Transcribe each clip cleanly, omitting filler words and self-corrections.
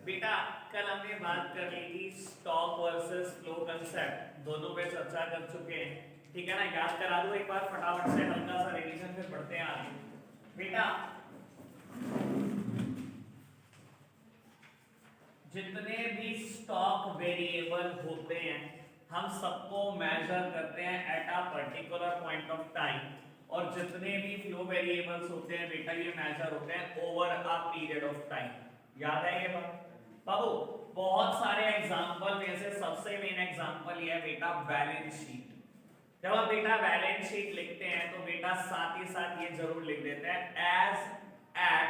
बेटा कल हमने बात कर ली थी स्टॉक वर्सेस फ्लो कंसेप्ट, दोनों पे चर्चा कर चुके हैं। ठीक है ना, याद करा दो एक बार फटाफट से, हल्का सा रिवीजन फिर पढ़ते हैं आगे। बेटा जितने भी स्टॉक वेरिएबल होते हैं हम सबको मेजर करते हैं at a particular point of time, और जितने भी फ्लो वेरिएबल्स होते हैं बेटा ये मेजर होते हैं over a period of time. याद है ये बात बाबू? बहुत सारे एग्जांपल में से सबसे मेन एग्जांपल ये है बेटा बैलेंस शीट। जब हम बेटा बैलेंस शीट लिखते हैं तो बेटा साथ ही साथ ये जरूर लिख देते हैं एज एट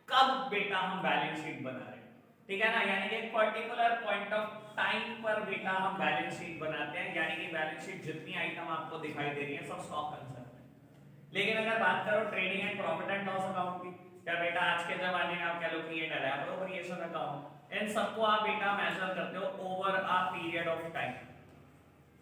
कब बेटा हम बैलेंस शीट बना रहे हैं। ठीक है ना, यानी कि एक पर्टिकुलर पॉइंट ऑफ टाइम पर बेटा हम बैलेंस शीट बनाते हैं, यानी कि बैलेंस शीट जितनी आइटम आपको दिखाई दे रही है सब स्टॉक कंसेप्ट है। लेकिन अगर बात करो trading and profit and loss account की, क्या बेटा आज के जमाने में आप कह लो कि ये एलाबोरेशन अकाउंट, इन सबको आप बेटा मेजर करते हो over a period of time.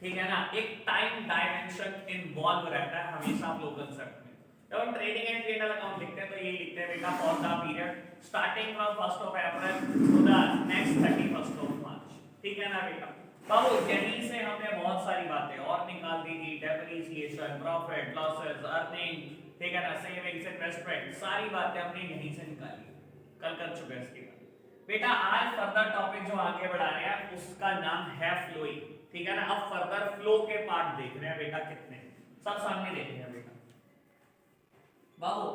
ठीक है ना, एक टाइम डायमेंशन इन्वॉल्व रहता है हमेशा फ्लो कंसेप्ट में। जब हम ट्रेडिंग एंड पीएनएल अकाउंट लिखते हैं तो ये लिखते हैं बेटा for the period starting from 1st of April to the next 31st of March. ठीक है ना बेटा, बाबू यहीं से हमने बहुत सारी बातें और निकाल दी थी, डेप्रिसिएशन, प्रॉफिट, लॉसेस, अर्निंग, ठीक है ना, सेविंग्स, इन्वेस्टमेंट, सारी बातें हमने यहीं से निकाली, कल कर चुके हैं इसकी बात। बेटा आज फर्दर टॉपिक जो आगे बढ़ा रहे हैं उसका नाम है फ्लोइंग। ठीक है ना, अब फर्दर फ्लो के पार्ट देख रहे हैं बेटा, कितने सब सामने देख रहे हैं बेटा। बाबू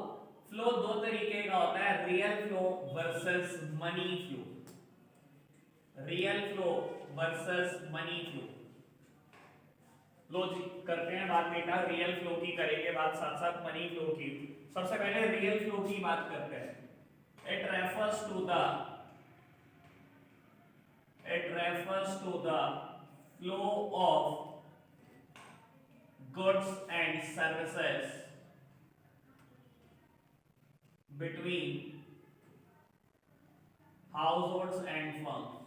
फ्लो दो तरीके का होता है, real flow versus money flow. Real flow versus money flow. लो जी करते हैं बात बेटा, रियल फ्लो की करेंगे बात, साथ साथ मनी फ्लो की। सबसे पहले रियल फ्लो की बात करते हैं। It refers to the flow of goods and services between households and firms.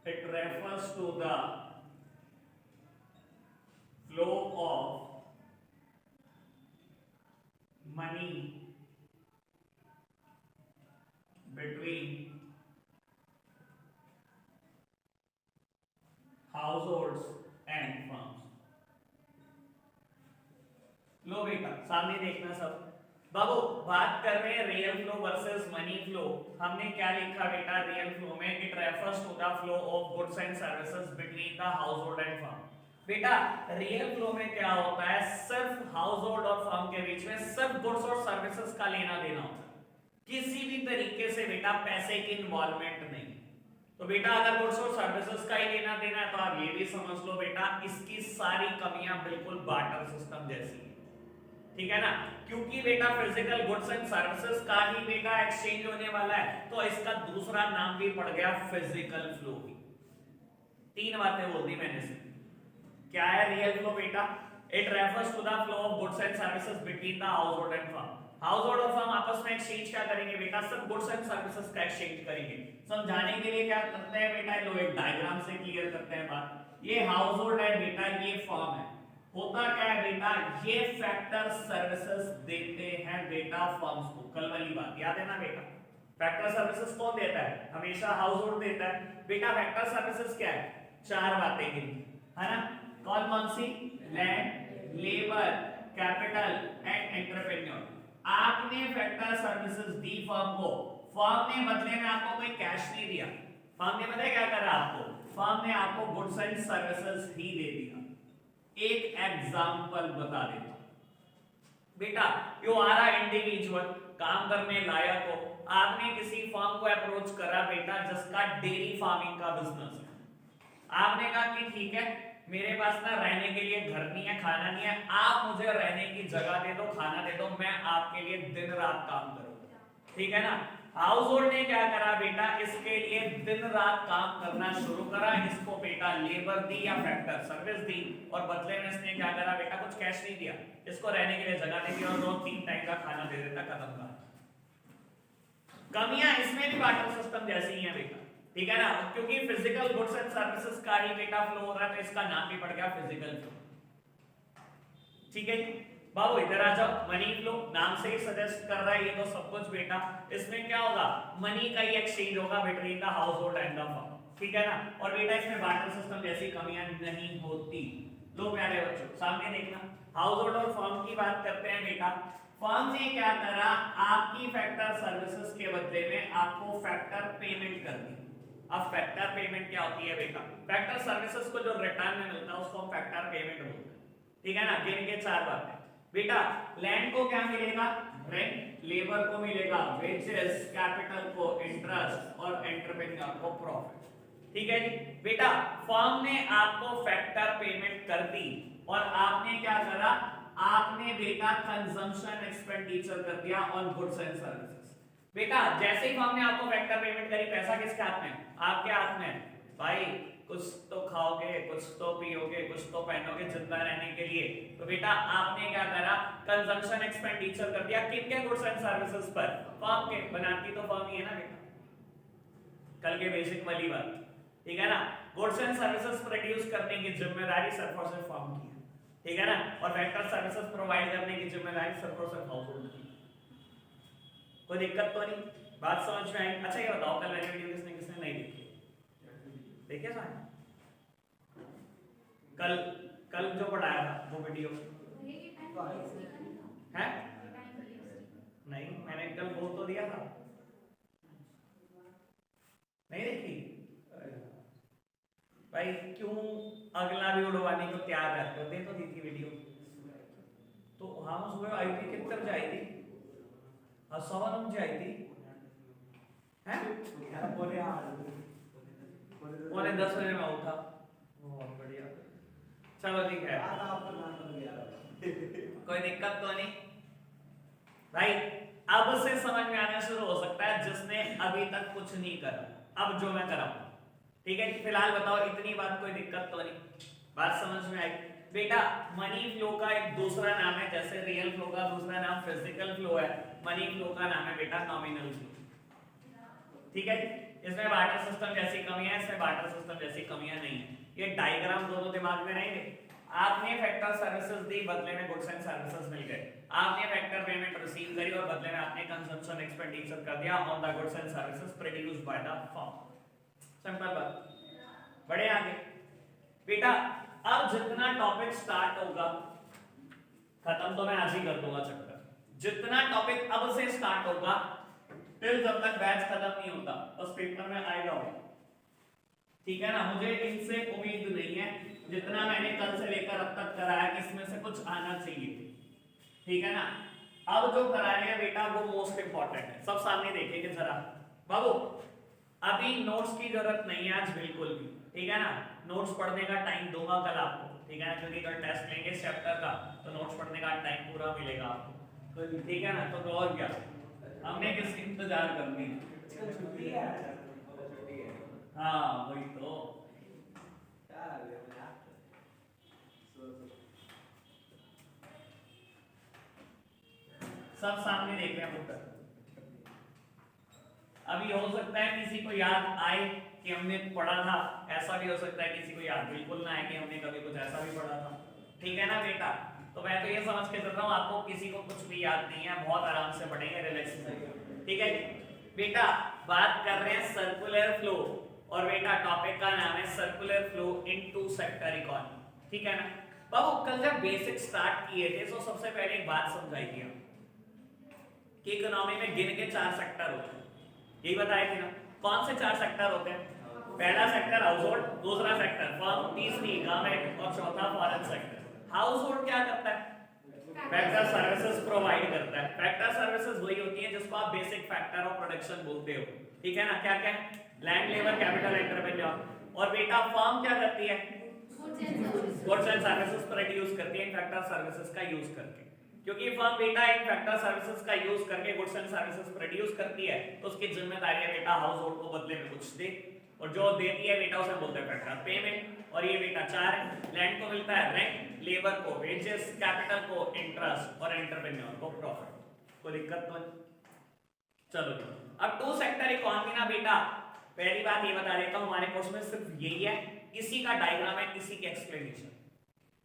It refers to the flow of money between households and firms. लो बेटा सामने देखना सब। बाबू बात कर रहे हैं real flow versus money flow. हमने क्या लिखा बेटा रियल फ्लो में? It refers to the flow of goods and services between the household and firm. बेटा रियल फ्लो में क्या होता है? सिर्फ हाउसहोल्ड और फर्म के बीच में सिर्फ गुड्स और सर्विसेज का लेना देना होता है, किसी भी तरीके से बेटा पैसे की इन्वॉल्वमेंट नहीं। तो बेटा अगर गुड्स और सर्विसेज का ही लेना देना है तो आप ये भी समझ लो बेटा इसकी सारी कमियां बिल्कुल बार्टर सिस्टम जैसी है। ठीक है ना, क्योंकि बेटा फिजिकल गुड्स एंड सर्विसेज का ही बेटा एक्सचेंज होने वाला है, तो इसका दूसरा नाम भी पड़ गया फिजिकल फ्लो की। तीन बातें बोल दी मैंने से। क्या है रियल फ्लो बेटा? It refers to the flow of goods and services between the household and firm. Household और फर्म आपस में एक्सचेंज क्या करेंगे बेटा? सब गुड्स एंड सर्विसेज का एक्सचेंज करेंगे। समझाने के लिए क्या करते हैं बेटा, लो एक डायग्राम से क्लियर करते हैं बात। ये हाउसहोल्ड है बेटा, ये फर्म है। होता क्या है बेटा, ये फैक्टर सर्विसेज देते हैं बेटा फर्म्स को। कल वाली बात याद है ना बेटा, फैक्टर सर्विसेज कौन देता है? हमेशा हाउसहोल्ड देता है बेटा। फैक्टर सर्विसेज क्या है? चार बातें गिनी है ना, कौन कौन सी? Land, labour, capital and entrepreneur. आपने फैक्टर सर्विसेज दी फर्म को, फर्म ने बदले में आपको कोई कैश नहीं दिया। फर्म ने पता क्या करा आपको? फर्म ने आपको गुड्स एंड सर्विसेज ही दे दिया। एक एग्जांपल बता देता बेटा, यू आर अ इंडिविजुअल, काम करने लायक हो, आपने किसी फर्म को अप्रोच करा बेटा जिसका डेयरी फार्मिंग का बिजनेस है। आपने कहा कि ठीक है मेरे पास ना रहने के लिए घर नहीं है, खाना नहीं है, आप मुझे रहने की जगह दे दो, खाना दे दो, मैं आपके लिए दिन रात काम करूंगा। ठीक है ना, हाउस होल्ड ने क्या करा बेटा, इसके लिए दिन रात काम करना शुरू करा, इसको बेटा लेबर दी या फैक्टर सर्विस दी, और बदले में इसने क्या करा बेटा, कुछ कैश नहीं दिया, इसको रहने के लिए जगह दे दी और रोज 3 टाइम का खाना दे देता, खत्म का। कमियां इसमें भी बार्टर सिस्टम जैसी ही हैं बेटा। ठीक है ना, क्योंकि फिजिकल गुड्स एंड सर्विसेज का ही बेटा फ्लो हो रहा है तो इसका नाम भी पड़ गया फिजिकल फ्लो। ठीक है बाबू इधर आ जाओ, मनी फ्लो नाम से ही सजेस्ट कर रहा है ये तो सब कुछ बेटा। इसमें क्या होगा, मनी का ही एक्सचेंज होगा between the house hold and the firm, ठीक है ना। और बेटा इसमें बार्टर सिस्टम जैसी कमियां नहीं होती। लो प्यारे बच्चों सामने देखना, हाउस होल्ड और फर्म की बात करते हैं बेटा। फर्म ने क्या करा, आपकी फैक्टर सर्विसेज के बदले में आपको फैक्टर पेमेंट कर दी। अब फैक्टर पेमेंट क्या होती है बेटा, फैक्टर सर्विसेज को जो रिटर्न में मिलता है उसको हम फैक्टर पेमेंट बोलते हैं, ठीक है ना। गिन के चार बातें बेटा, लैंड को क्या मिलेगा, रेंट, लेबर को मिलेगा वेजेस, कैपिटल को इंटरेस्ट और एंटरप्रेन्योर को प्रॉफिट, ठीक है जी बेटा। फर्म ने आपको फैक्टर पेमेंट कर दी और आपने क्या करा, आपने बेटा कंजम्पशन एक्सपेंडिचर कर दिया ऑन गुड्स एंड सर्विसेज। बेटा जैसे ही फर्म ने आपको फैक्टर पेमेंट करी, पैसा किसके हाथ में, आपके हाथ में। भाई कुछ तो खाओगे, कुछ तो पियोगे, कुछ तो पहनोगे जिंदा रहने के लिए, तो बेटा आपने क्या करा, कंजम्पशन एक्सपेंडिचर कर दिया किनके, गुड्स एंड सर्विसेज पर, फर्म के। बनाती तो फर्म ही है ना बेटा, कल के बेसिक वाली बात, ठीक है ना। गुड्स एंड सर्विसेज प्रोड्यूस करने की जिम्मेदारी सिर्फ और सिर्फ फर्म की है, ठीक है ना। और फैक्टर सर्विसेज प्रोवाइड करने की जिम्मेदारी सिर्फ और सिर्फ हाउस होल्ड की। कोई दिक्कत तो नहीं, बात समझ में आई। अच्छा ये बताओ कल वाली वीडियो किसने किसने नहीं देखी, देखिए साहब कल कल जो पढ़ाया था वो वीडियो है, नहीं मैंने कल बोल तो दिया था, नहीं देखी भाई, क्यों अगला भी उड़वाने को तैयार रहते हो, दे तो दी थी वीडियो। तो हम सुबह आई थी, कितने बजे आई थी, 9:15 बजे आई थी, हैं पौने 10 बजे मैं उठा, बहुत बढ़िया, चलो ठीक है, कोई दिक्कत तो नहीं भाई। अब से समझ में आना शुरू हो सकता है जिसने अभी तक कुछ नहीं करा, अब जो मैं कराऊं, ठीक है। फिलहाल बताओ इतनी बात, कोई दिक्कत तो नहीं, बात समझ में आई बेटा। मनी फ्लो का एक दूसरा नाम है, जैसे रियल फ्लो का दूसरा नाम फिजिकल फ्लो है, मनी फ्लो का नाम है बेटा नॉमिनल फ्लो, ठीक है। इसमें बार्टर सिस्टम जैसी कमियां है, इसमें बार्टर सिस्टम जैसी कमियां नहीं है। ये डायग्राम दोनों दिमाग में रहेंगे। आपने फैक्टर सर्विसेज दी, बदले में गुड्स एंड सर्विसेज मिल गए। आपने फैक्टर पेमेंट रिसीव करी और बदले में आपने कंजम्पशन एक्सपेंडिचर कर दिया on the goods and services produced by the firm. Simple बात, बढ़े आगे बेटा। अब जितना टॉपिक स्टार्ट होगा, खत्म तो मैं आज ही कर दूंगा चैप्टर, जितना टॉपिक अब से स्टार्ट होगा फिर जब तक बैच खत्म नहीं होता बस पेपर में आएगा वो, ठीक है ना। मुझे इनसे उम्मीद नहीं है, जितना मैंने कल से लेकर अब तक कराया कि इसमें से कुछ आना चाहिए, ठीक है ना। अब जो करा रहे हैं बेटा वो मोस्ट इंपॉर्टेंट है, सब सामने देखेंगे जरा बाबू। अभी नोट्स की जरूरत नहीं है आज बिल्कुल भी, ठीक है ना। नोट्स पढ़ने का टाइम दूंगा कल आपको, ठीक है ना, क्योंकि कल टेस्ट लेंगे इस चैप्टर का, तो नोट्स पढ़ने का टाइम पूरा मिलेगा आपको, ठीक है ना। तो और क्या, हमने किस इंतजार करनी है, छुट्टी है, हाँ वही तो। सब सामने देख रहे हैं पुत्र। अभी हो सकता है किसी को याद आए कि हमने पढ़ा था, ऐसा भी हो सकता है किसी को याद बिल्कुल ना आए कि हमने कभी कुछ ऐसा भी पढ़ा था, ठीक है ना बेटा। तो मैं तो ये समझ के चल रहा हूँ आपको किसी को कुछ भी याद नहीं है, बहुत आराम से पढ़ेंगे, रिलैक्स से, ठीक है बेटा। बात कर रहे हैं सर्कुलर फ्लो, और बेटा टॉपिक का नाम है circular flow in two sector economy, ठीक है ना। बाबू कल जब बेसिक स्टार्ट किए थे तो सबसे पहले एक बात समझाई थी कि इकोनॉमी में गिन के 4 सेक्टर होते हैं, यही बताए थे ना। कौन से 4 सेक्टर होते हैं, पहला सेक्टर हाउस होल्ड, दूसरा सेक्टर फर्म, तीसरी गवर्नमेंट और चौथा फॉरेन सेक्टर। हाउस होल्ड क्या करता है, फैक्टर सर्विसेज प्रोवाइड करता है। फैक्टर सर्विसेज वही होती है जिसको आप बेसिक फैक्टर ऑफ प्रोडक्शन बोलते हो, ठीक है ना। क्या क्या, लैंड, लेबर, कैपिटल, एंटरप्रेन्योर। और बेटा फर्म क्या करती है, गुड्स एंड सर्विसेज प्रोड्यूस करती है फैक्टर सर्विसेज का यूज करके। क्योंकि फर्म बेटा इन फैक्टर सर्विसेज का यूज करके गुड्स एंड सर्विसेज प्रोड्यूस करती है, तो उसकी जिम्मेदारी है बेटा हाउस होल्ड को बदले में कुछ दे, और जो देती है बेटा उसे बोलते हैं फैक्टर पेमेंट। और ये बेटा 4 है, लैंड को मिलता है रेंट, लेबर को वेजेस, कैपिटल को इंटरेस्ट और एंटरप्रेन्योर को प्रॉफिट। कोई दिक्कत तो नहीं, चलो। अब 2 सेक्टर इकोनॉमी ना बेटा, पहली बात ये बता देता हूं हमारे कोर्स में सिर्फ यही है, इसी का डायग्राम है, इसी की एक्सप्लेनेशन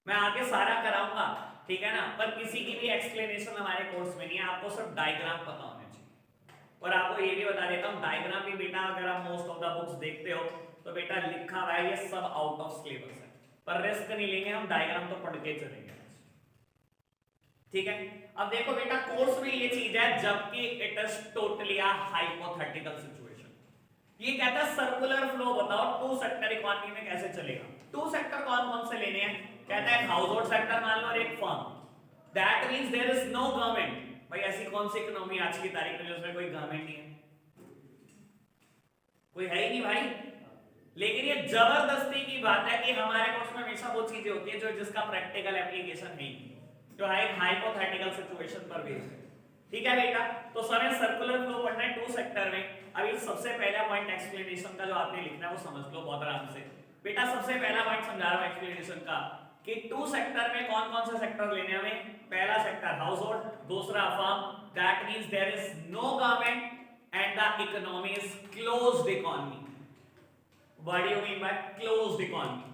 मैं आगे सारा कराऊंगा। ठीक है ना, पर किसी की भी एक्सप्लेनेशन हमारे कोर्स में नहीं है, आपको सिर्फ डायग्राम पता होने चाहिए। और आपको ये भी बता देता हूँ, डायग्राम भी बेटा अगर आप मोस्ट ऑफ द बुक्स देखते हो तो बेटा लिखा हुआ है ये सब आउट ऑफ सिलेबस है, पर रिस्क नहीं लेंगे हम, डायग्राम तो पढ़ के चलेंगे। ठीक है, अब देखो बेटा कोर्स में ये चीज है, जबकि it is totally a hypothetical situation. ये कहता है सर्कुलर फ्लो बताओ टू सेक्टर इकोनॉमी में कैसे चलेगा। टू सेक्टर कौन कौन से लेने हैं, कहता है हाउस होल्ड सेक्टर मान लो और एक firm, that means there is no government. भाई ऐसी कौन सी इकोनॉमी आज की तारीख में जिसमें कोई गवर्नमेंट नहीं है, कोई है ही नहीं भाई। लेकिन ये जबरदस्ती की बात है कि हमारे कोर्स में हमेशा वो चीजें होती है जो जिसका प्रैक्टिकल एप्लीकेशन है, जो है हाइपोथेटिकल सिचुएशन पर बेस्ड है। ठीक है बेटा, तो सर सर्कुलर फ्लो पढ़ना है टू सेक्टर में। अभी सबसे पहला पॉइंट एक्सप्लेनेशन का जो आपने लिखना है वो समझ लो बहुत आराम से बेटा। सबसे पहला पॉइंट समझा रहा हूं एक्सप्लेनेशन का कि टू सेक्टर में कौन कौन से सेक्टर लेने हमें। पहला सेक्टर हाउस होल्ड, दूसरा firm, that means there is no government and the economy is closed economy. What do you mean by closed economy?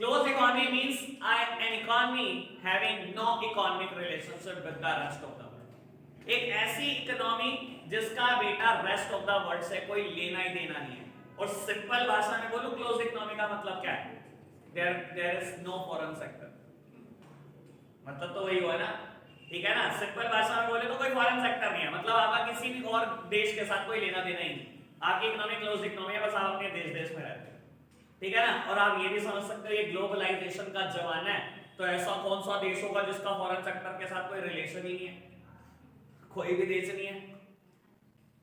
Closed economy means an economy having no economic relationship with the rest of the world। एक ऐसी economy जिसका बेटा rest of the world से कोई लेना ही देना नहीं है। और सिंपल भाषा में बोलूं क्लोज्ड इकोनॉमी का मतलब क्या है, there is no foreign sector, मतलब तो वही हुआ ना, ठीक है ना। सिंपल भाषा में बोले तो कोई फॉरेन सेक्टर नहीं है, मतलब आपका किसी भी और देश के साथ कोई लेना देना ही नहीं, आपकी इकोनॉमी क्लोज्ड इकोनॉमी है, बस आप अपने देश में रहते हैं, ठीक है ना। और आप ये भी समझ सकते हो ये ग्लोबलाइजेशन का जमाना है, तो ऐसा कौन सा देश होगा जिसका फॉरेन सेक्टर के साथ कोई रिलेशन ही नहीं है, कोई भी देश नहीं है।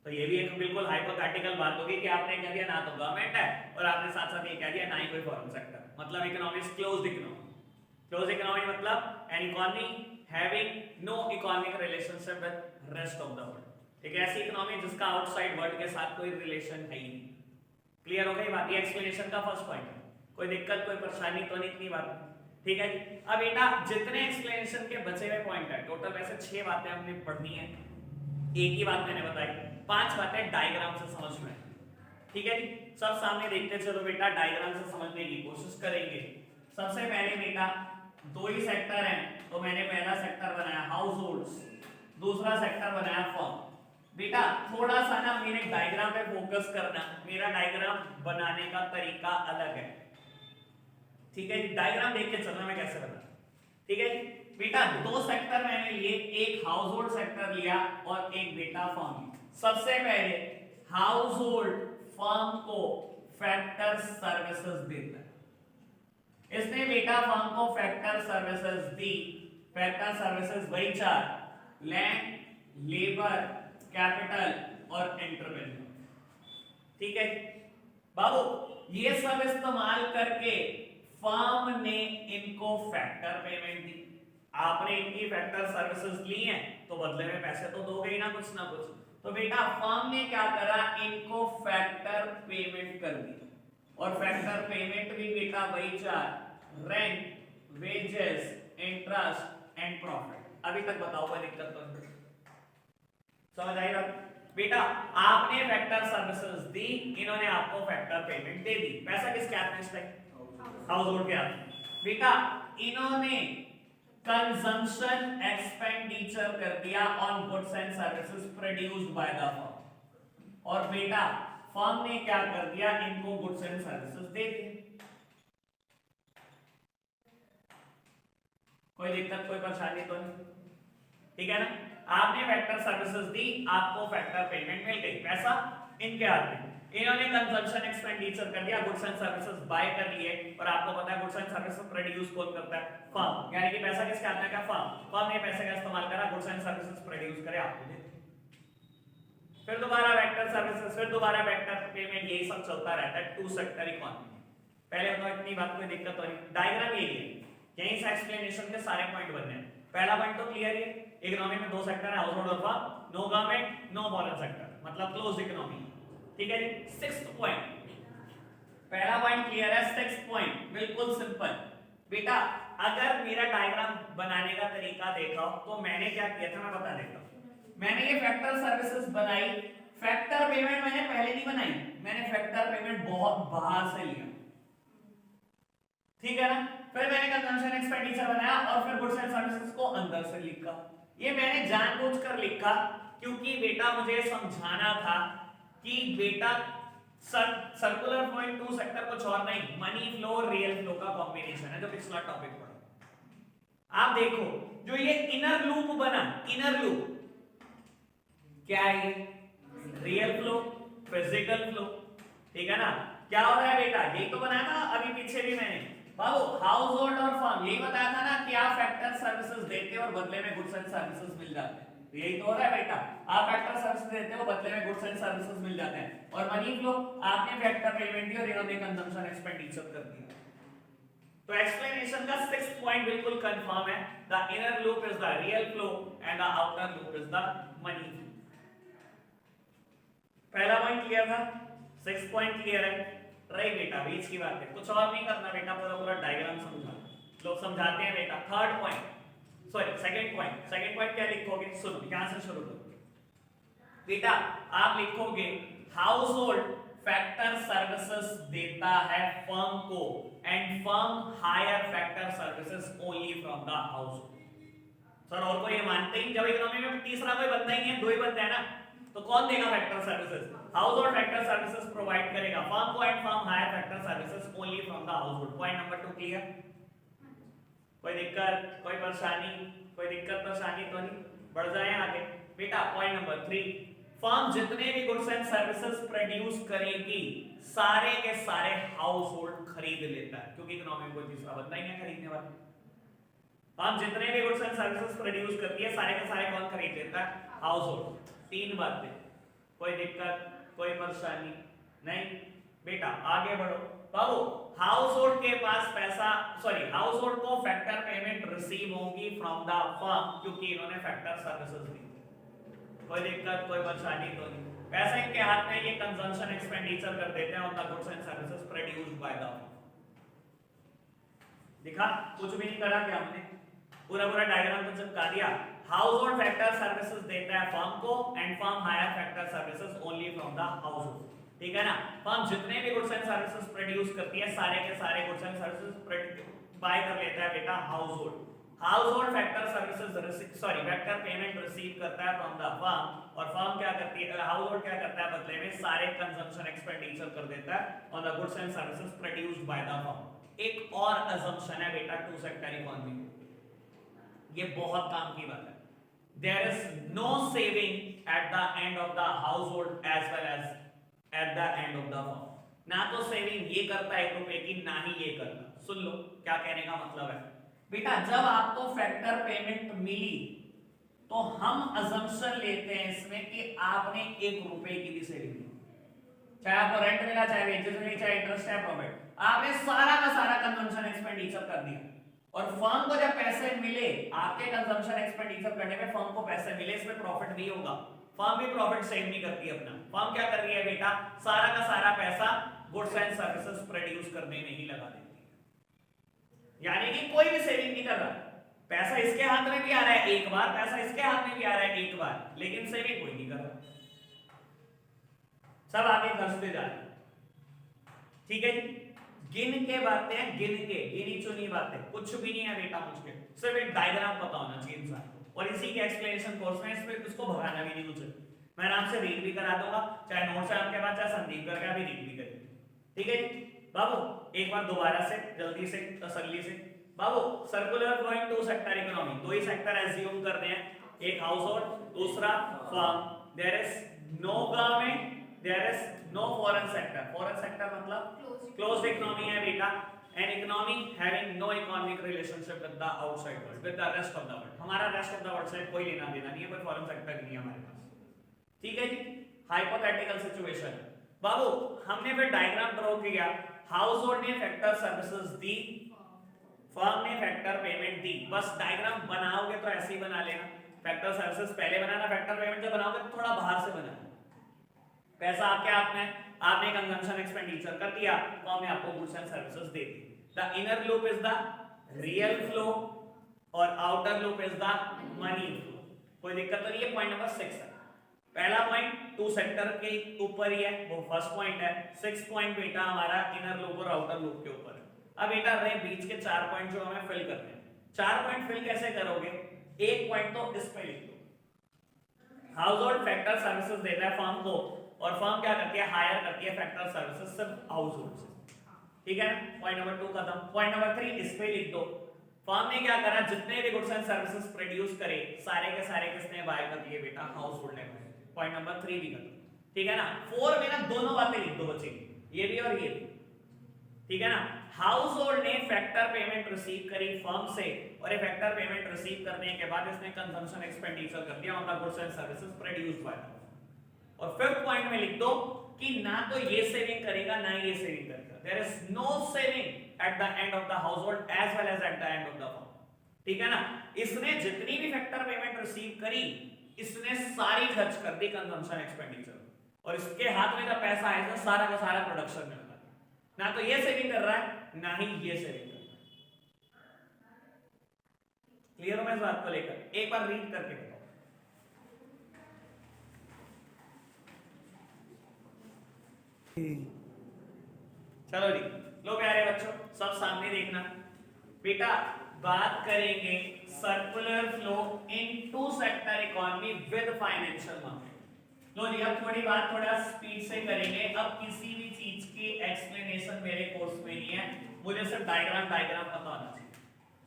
तो ये भी एक बिल्कुल हाइपोथेटिकल बात होगी कि आपने कह दिया ना तो गवर्नमेंट है और आपने साथ साथ ये कह दिया ना ही कोई फॉरेन सेक्टर, मतलब economy is closed economy. Closed economy मतलब an economy having no economic relationship with rest of the world. एक ऐसी इकोनॉमी जिसका आउटसाइड वर्ल्ड के साथ कोई रिलेशन है ही नहीं। क्लियर हो गई बात? ये एक्सप्लेनेशन का फर्स्ट पॉइंट है, कोई दिक्कत कोई परेशानी तो नहीं, इतनी बात, ठीक है जी। अब बेटा जितने एक्सप्लेनेशन के बचे हुए पॉइंट है, टोटल वैसे 6 बातें हमने पढ़नी है, एक ही बात मैंने बताई, 5 बातें डायग्राम से समझ में, ठीक है जी। सब सामने देखते चलो बेटा, डायग्राम से समझने की कोशिश करेंगे। सबसे पहले बेटा 2 ही सेक्टर हैं, तो मैंने पहला सेक्टर बनाया हाउस होल्ड्स, दूसरा सेक्टर बनाया फर्म। बेटा थोड़ा सा ना मेरे डायग्राम पे फोकस करना, मेरा डायग्राम बनाने का तरीका अलग है, ठीक है जी। डायग्राम देख के चलना मैं कैसे बना, ठीक है जी। बेटा 2 सेक्टर मैंने लिए, एक हाउस होल्ड सेक्टर लिया और एक बेटा फर्म। सबसे पहले हाउस होल्ड फर्म को फैक्टर सर्विसेज देता है, इसने बेटा फर्म को फैक्टर सर्विसेज दी। फैक्टर सर्विसेज वही 4, लैंड, लेबर, कैपिटल और एंटरप्रेन्योर, ठीक है बाबू। ये सब इस्तेमाल करके फर्म ने इनको फैक्टर पेमेंट दी। आपने इनकी फैक्टर सर्विसेज ली हैं तो बदले में पैसे तो दोगे ही ना कुछ ना कुछ, तो बेटा फर्म ने क्या करा, इनको फैक्टर पेमेंट कर दी। और फैक्टर पेमेंट भी बेटा वही 4, rent, wages, interest and profit. अभी तक बताओ कोई दिक्कत तो नहीं, समझ आई बात? बेटा आपने फैक्टर सर्विसेज दी, इन्होंने आपको फैक्टर पेमेंट दे दी। पैसा किसके हाथ में, इसमें हाउस होल्ड के हाथ में। बेटा इन्होंने कंजम्पशन एक्सपेंडिचर कर दिया on goods and services produced by the firm, और बेटा फर्म ने क्या कर दिया, इनको गुड्स एंड सर्विसेज दे दिए। कोई दिक्कत कोई परेशानी तो नहीं, ठीक है ना। आपने फैक्टर सर्विसेज दी, आपको फैक्टर पेमेंट मिल गई, पैसा इनके हाथ में। इन्होंने कंजम्पशन एक्सपेंडिचर कर दिया, गुड्स एंड सर्विसेज बाय कर लिए, और आपको पता है गुड्स एंड सर्विसेज प्रोड्यूस कौन करता है, फर्म। यानी कि पैसा किसके हाथ में है, फर्म। फर्म ने पैसे का इस्तेमाल करा, गुड्स एंड सर्विसेज प्रोड्यूस करे, आपको दे। फिर दोबारा फैक्टर सर्विसेज, फिर दोबारा फैक्टर पेमेंट, यही सब चलता रहता है टू सेक्टर इकोनॉमी। पहले तो इतनी बात कोई दिक्कत तो नहीं, डायग्राम यही है, यहीं से एक्सप्लेनेशन के सारे पॉइंट बनने हैं। पहला पॉइंट तो क्लियर है, इकोनॉमी में 2 सेक्टर है, हाउस होल्ड और firm, no government no foreign sector, मतलब क्लोज्ड इकोनॉमी, ठीक है जी। 6th पॉइंट, पहला पॉइंट क्लियर है। 6th पॉइंट बिल्कुल सिंपल बेटा, अगर मेरा डायग्राम बनाने का तरीका देखा तो मैंने क्या किया था मैं बता देता हूं। मैंने ये फैक्टर सर्विसेज बनाई, फैक्टर पेमेंट मैंने पहले नहीं बनाई, मैंने फैक्टर पेमेंट बहुत बाहर से लिया। ठीक है ना। फिर मैंने कंजम्पशन एक्सपेंडिचर बनाया और फिर गुड्स एंड सर्विसेज को अंदर से लिखा। ये मैंने जानबूझकर लिखा क्योंकि बेटा मुझे समझाना था कि बेटा circular flow in two sector कुछ और नहीं, मनी फ्लो और रियल फ्लो का कॉम्बिनेशन है, जो पिछला टॉपिक पढ़ा। आप देखो जो ये इनर लूप बना, इनर लूप क्या है, ये रियल फ्लो, फिजिकल फ्लो, ठीक है ना। क्या हो रहा है बेटा, यही तो बनाया था अभी पीछे भी मैंने बाबू, हाउस होल्ड और फर्म, यही बताया था ना कि आप फैक्टर सर्विसेज देते हो और बदले में गुड्स एंड सर्विसेज मिल जाते हैं, यही तो हो रहा है बेटा। आप फैक्टर सर्विसेज देते हो, बदले में गुड्स एंड सर्विसेज मिल जाते हैं। और मनी फ्लो, आपने फैक्टर पेमेंट दी और इन्होंने कंजम्पशन एक्सपेंडिचर कर दिया। तो एक्सप्लेनेशन का 6th पॉइंट बिल्कुल कंफर्म है, the inner loop is the real flow and the outer loop is the money flow. पहला पॉइंट क्लियर था, 6th पॉइंट क्लियर है। रही बेटा बीच की बात है, कुछ और नहीं करना बेटा, पूरा पूरा डायग्राम समझा, लोग समझाते हैं बेटा। Third point, sorry second point, second point क्या लिखोगे, सुनो यहां से शुरू करो बेटा। आप लिखोगे हाउस होल्ड फैक्टर सर्विसेज देता है फर्म को and firm hire factor services only from the household. Sir और कोई ये मानते ही, जब इकोनॉमी में तीसरा कोई बंदा ही नहीं है, दो ही बंदे हैं ना, तो कौन देगा factor services, household factor services provide करेगा फर्म को and firm hire factor services only from the household. Point number 2 clear, कोई दिक्कत, कोई परेशानी, कोई दिक्कत परेशानी तो नहीं, बढ़ जाए आगे बेटा। पॉइंट नंबर 3, फर्म जितने भी गुड्स एंड सर्विसेज प्रोड्यूस करेगी सारे के सारे हाउस होल्ड खरीद लेता है, क्योंकि इकोनॉमी में कोई तीसरा बंदा ही नहीं खरीदने वाला। फर्म जितने भी गुड्स एंड सर्विसेज प्रोड्यूस करती है सारे के सारे कौन खरीद लेता है, हाउस होल्ड। 3 बातें, कोई दिक्कत, कोई परेशानी नहीं बेटा, आगे बढ़ो बाबू। हाउस होल्ड के पास पैसा, सॉरी हाउस होल्ड को फैक्टर पेमेंट रिसीव होगी फ्रॉम द फर्म, क्योंकि इन्होंने फैक्टर सर्विसेज दी। कोई दिक्कत, कोई परेशानी तो नहीं। पैसे इनके हाथ में, ये कंजम्पशन एक्सपेंडिचर कर देते हैं on the goods and services produced by the firm. दिखा, कुछ भी नहीं करा क्या हमने, पूरा पूरा डायग्राम तो चिपका दिया। हाउस होल्ड फैक्टर सर्विसेज देता है फर्म को and firm hire factor services only from the household, ठीक है ना। फर्म जितने भी गुड्स एंड सर्विसेज प्रोड्यूस करती है सारे के सारे गुड्स एंड सर्विसेज बाय कर लेता है बेटा house hold. House hold factor services, sorry factor payment receive करता है फ्रॉम द फर्म, और फर्म क्या करती है, हाउस होल्ड क्या करता है बदले में, सारे कंजम्पशन एक्सपेंडिचर कर देता है on the goods and services produced by the firm. एक और असम्पशन है बेटा टू सेक्टर इकोनॉमी, ये बहुत काम की बात है। There is no saving at the end of the household as well as at the end of the firm। ना तो सेविंग ये करता है 1 रुपए की, ना ही ये करता। सुन लो क्या कहने का मतलब है बेटा, जब आपको फैक्टर पेमेंट मिली तो हम अजम्पशन लेते हैं इसमें कि आपने 1 रुपए की भी सेविंग की, चाहे आपको रेंट मिला, चाहे वेजेस मिली, चाहे इंटरेस्ट, चाहे प्रॉफिट, आपने सारा का सारा कंजम्पशन एक्सपेंडिचर कर दिया। और फर्म को जब पैसे मिले, आपके कंजम्पशन एक्सपेंडिचर करने में फर्म को पैसे मिले, इसमें प्रॉफिट भी होगा। फर्म भी प्रॉफिट सेव नहीं करती अपना, फर्म क्या कर रही है बेटा, सारा का सारा पैसा गुड्स एंड सर्विसेज प्रोड्यूस करने में ही लगा देती है, यानी कि कोई भी सेविंग नहीं कर रहा। पैसा इसके हाथ में भी आ रहा है एक बार, पैसा इसके हाथ में भी आ रहा है एक बार, लेकिन सेविंग कोई नहीं कर रहा, सब आगे खर्चते जा रहे, ठीक है जी। गिन के बातें हैं, गिन के, गिनी चुनी बातें, कुछ भी नहीं है बेटा मुझके, सिर्फ एक डायग्राम पता होना चाहिए इंसान को, और इसी के एक्सप्लेनेशन कोर्स में इसमें इसको भगाना भी नहीं मुझे, मैं आराम से रीड भी करा दूंगा, चाहे नोट्स है आपके पास, चाहे संदीप करके भी रीड भी करेंगे, ठीक है बाबू। एक बार दोबारा से जल्दी से तसल्ली से बाबू, circular flow in two sector economy, दो ही सेक्टर एज्यूम करने हैं, एक हाउस होल्ड, दूसरा firm. There is no government, there is no foreign sector, foreign sector मतलब क्लोज्ड इकोनॉमी है बेटा, an economy having no economic relationship with the outside world, with the rest of the world. हमारा rest of the world से कोई लेना देना नहीं है, कोई फॉरेन सेक्टर नहीं है हमारे पास, ठीक है जी। हाइपोथेटिकल सिचुएशन बाबू, हमने फिर डायग्राम ड्रॉ किया, हाउस होल्ड ने फैक्टर सर्विसेज दी, फर्म ने फैक्टर पेमेंट दी, बस डायग्राम बनाओगे तो ऐसे ही बना लेना, फैक्टर सर्विसेज पहले बनाना, फैक्टर पेमेंट जब बनाओगे तो थोड़ा बाहर से बनाना। पैसा आपके हाथ में, आपने कंजम्पशन एक्सपेंडिचर कर दिया, फर्म ने आपको गुड्स एंड सर्विसेज दे दी। The inner loop is the real flow और outer loop is the money flow. कोई दिक्कत तो नहीं है, पॉइंट नंबर 6 है। पहला पॉइंट टू सेक्टर के ऊपर ही है, वो फर्स्ट पॉइंट है। 6 पॉइंट बेटा हमारा इनर लूप और आउटर लूप के ऊपर है। अब बेटा रहे बीच के 4 पॉइंट जो हमें फिल करने हैं। 4 पॉइंट फिल कैसे करोगे? एक पॉइंट तो इस पे लिख दो। हाउस होल्ड फैक्टर सर्विसेज देता है फर्म को, और फर्म क्या करती है? हायर करती है फैक्टर सर्विसेज सिर्फ हाउस होल्ड से। ठीक है ना? पॉइंट नंबर 2 खत्म। पॉइंट नंबर 3 इस पे लिख दो। फर्म ने क्या करा? जितने भी गुड्स एंड सर्विसेज प्रोड्यूस करे सारे के सारे किसने बाय कर दिए बेटा? हाउस होल्ड ने। पॉइंट नंबर 3 भी खत्म। ठीक है ना? 4 में ना दोनों बातें लिख दो बच्चे, ये भी और ये भी। ठीक है ना? हाउस होल्ड ने फैक्टर पेमेंट रिसीव करी फर्म से, और ये फैक्टर पेमेंट रिसीव करने के बाद इसने कंजम्पशन एक्सपेंडिचर कर दिया on the goods and services produced by. और फिफ्थ पॉइंट में लिख दो कि ना तो ये सेविंग करेगा ना ये सेविंग करेगा। There is no saving at the end of the household as well as at the end of the firm. ठीक है ना? इसने जितनी भी फैक्टर पेमेंट रिसीव करी इसने सारी खर्च कर दी कंजम्पशन एक्सपेंडिचर, और इसके हाथ में जब पैसा आएगा सारा का सारा प्रोडक्शन में होगा। ना तो ये सेविंग कर रहा है ना ही ये सेविंग कर रहा है। क्लियर हो मैं इस बात को लेकर? एक बार रीड करके बताओ। चलो जी, लो प्यारे बच्चों सब सामने देखना। बेटा बात करेंगे circular flow in two sector economy with financial market. लो जी अब थोड़ी बात थोड़ा स्पीड से करेंगे। अब किसी भी चीज की एक्सप्लेनेशन मेरे कोर्स में नहीं है, मुझे सिर्फ डायग्राम पता होना चाहिए।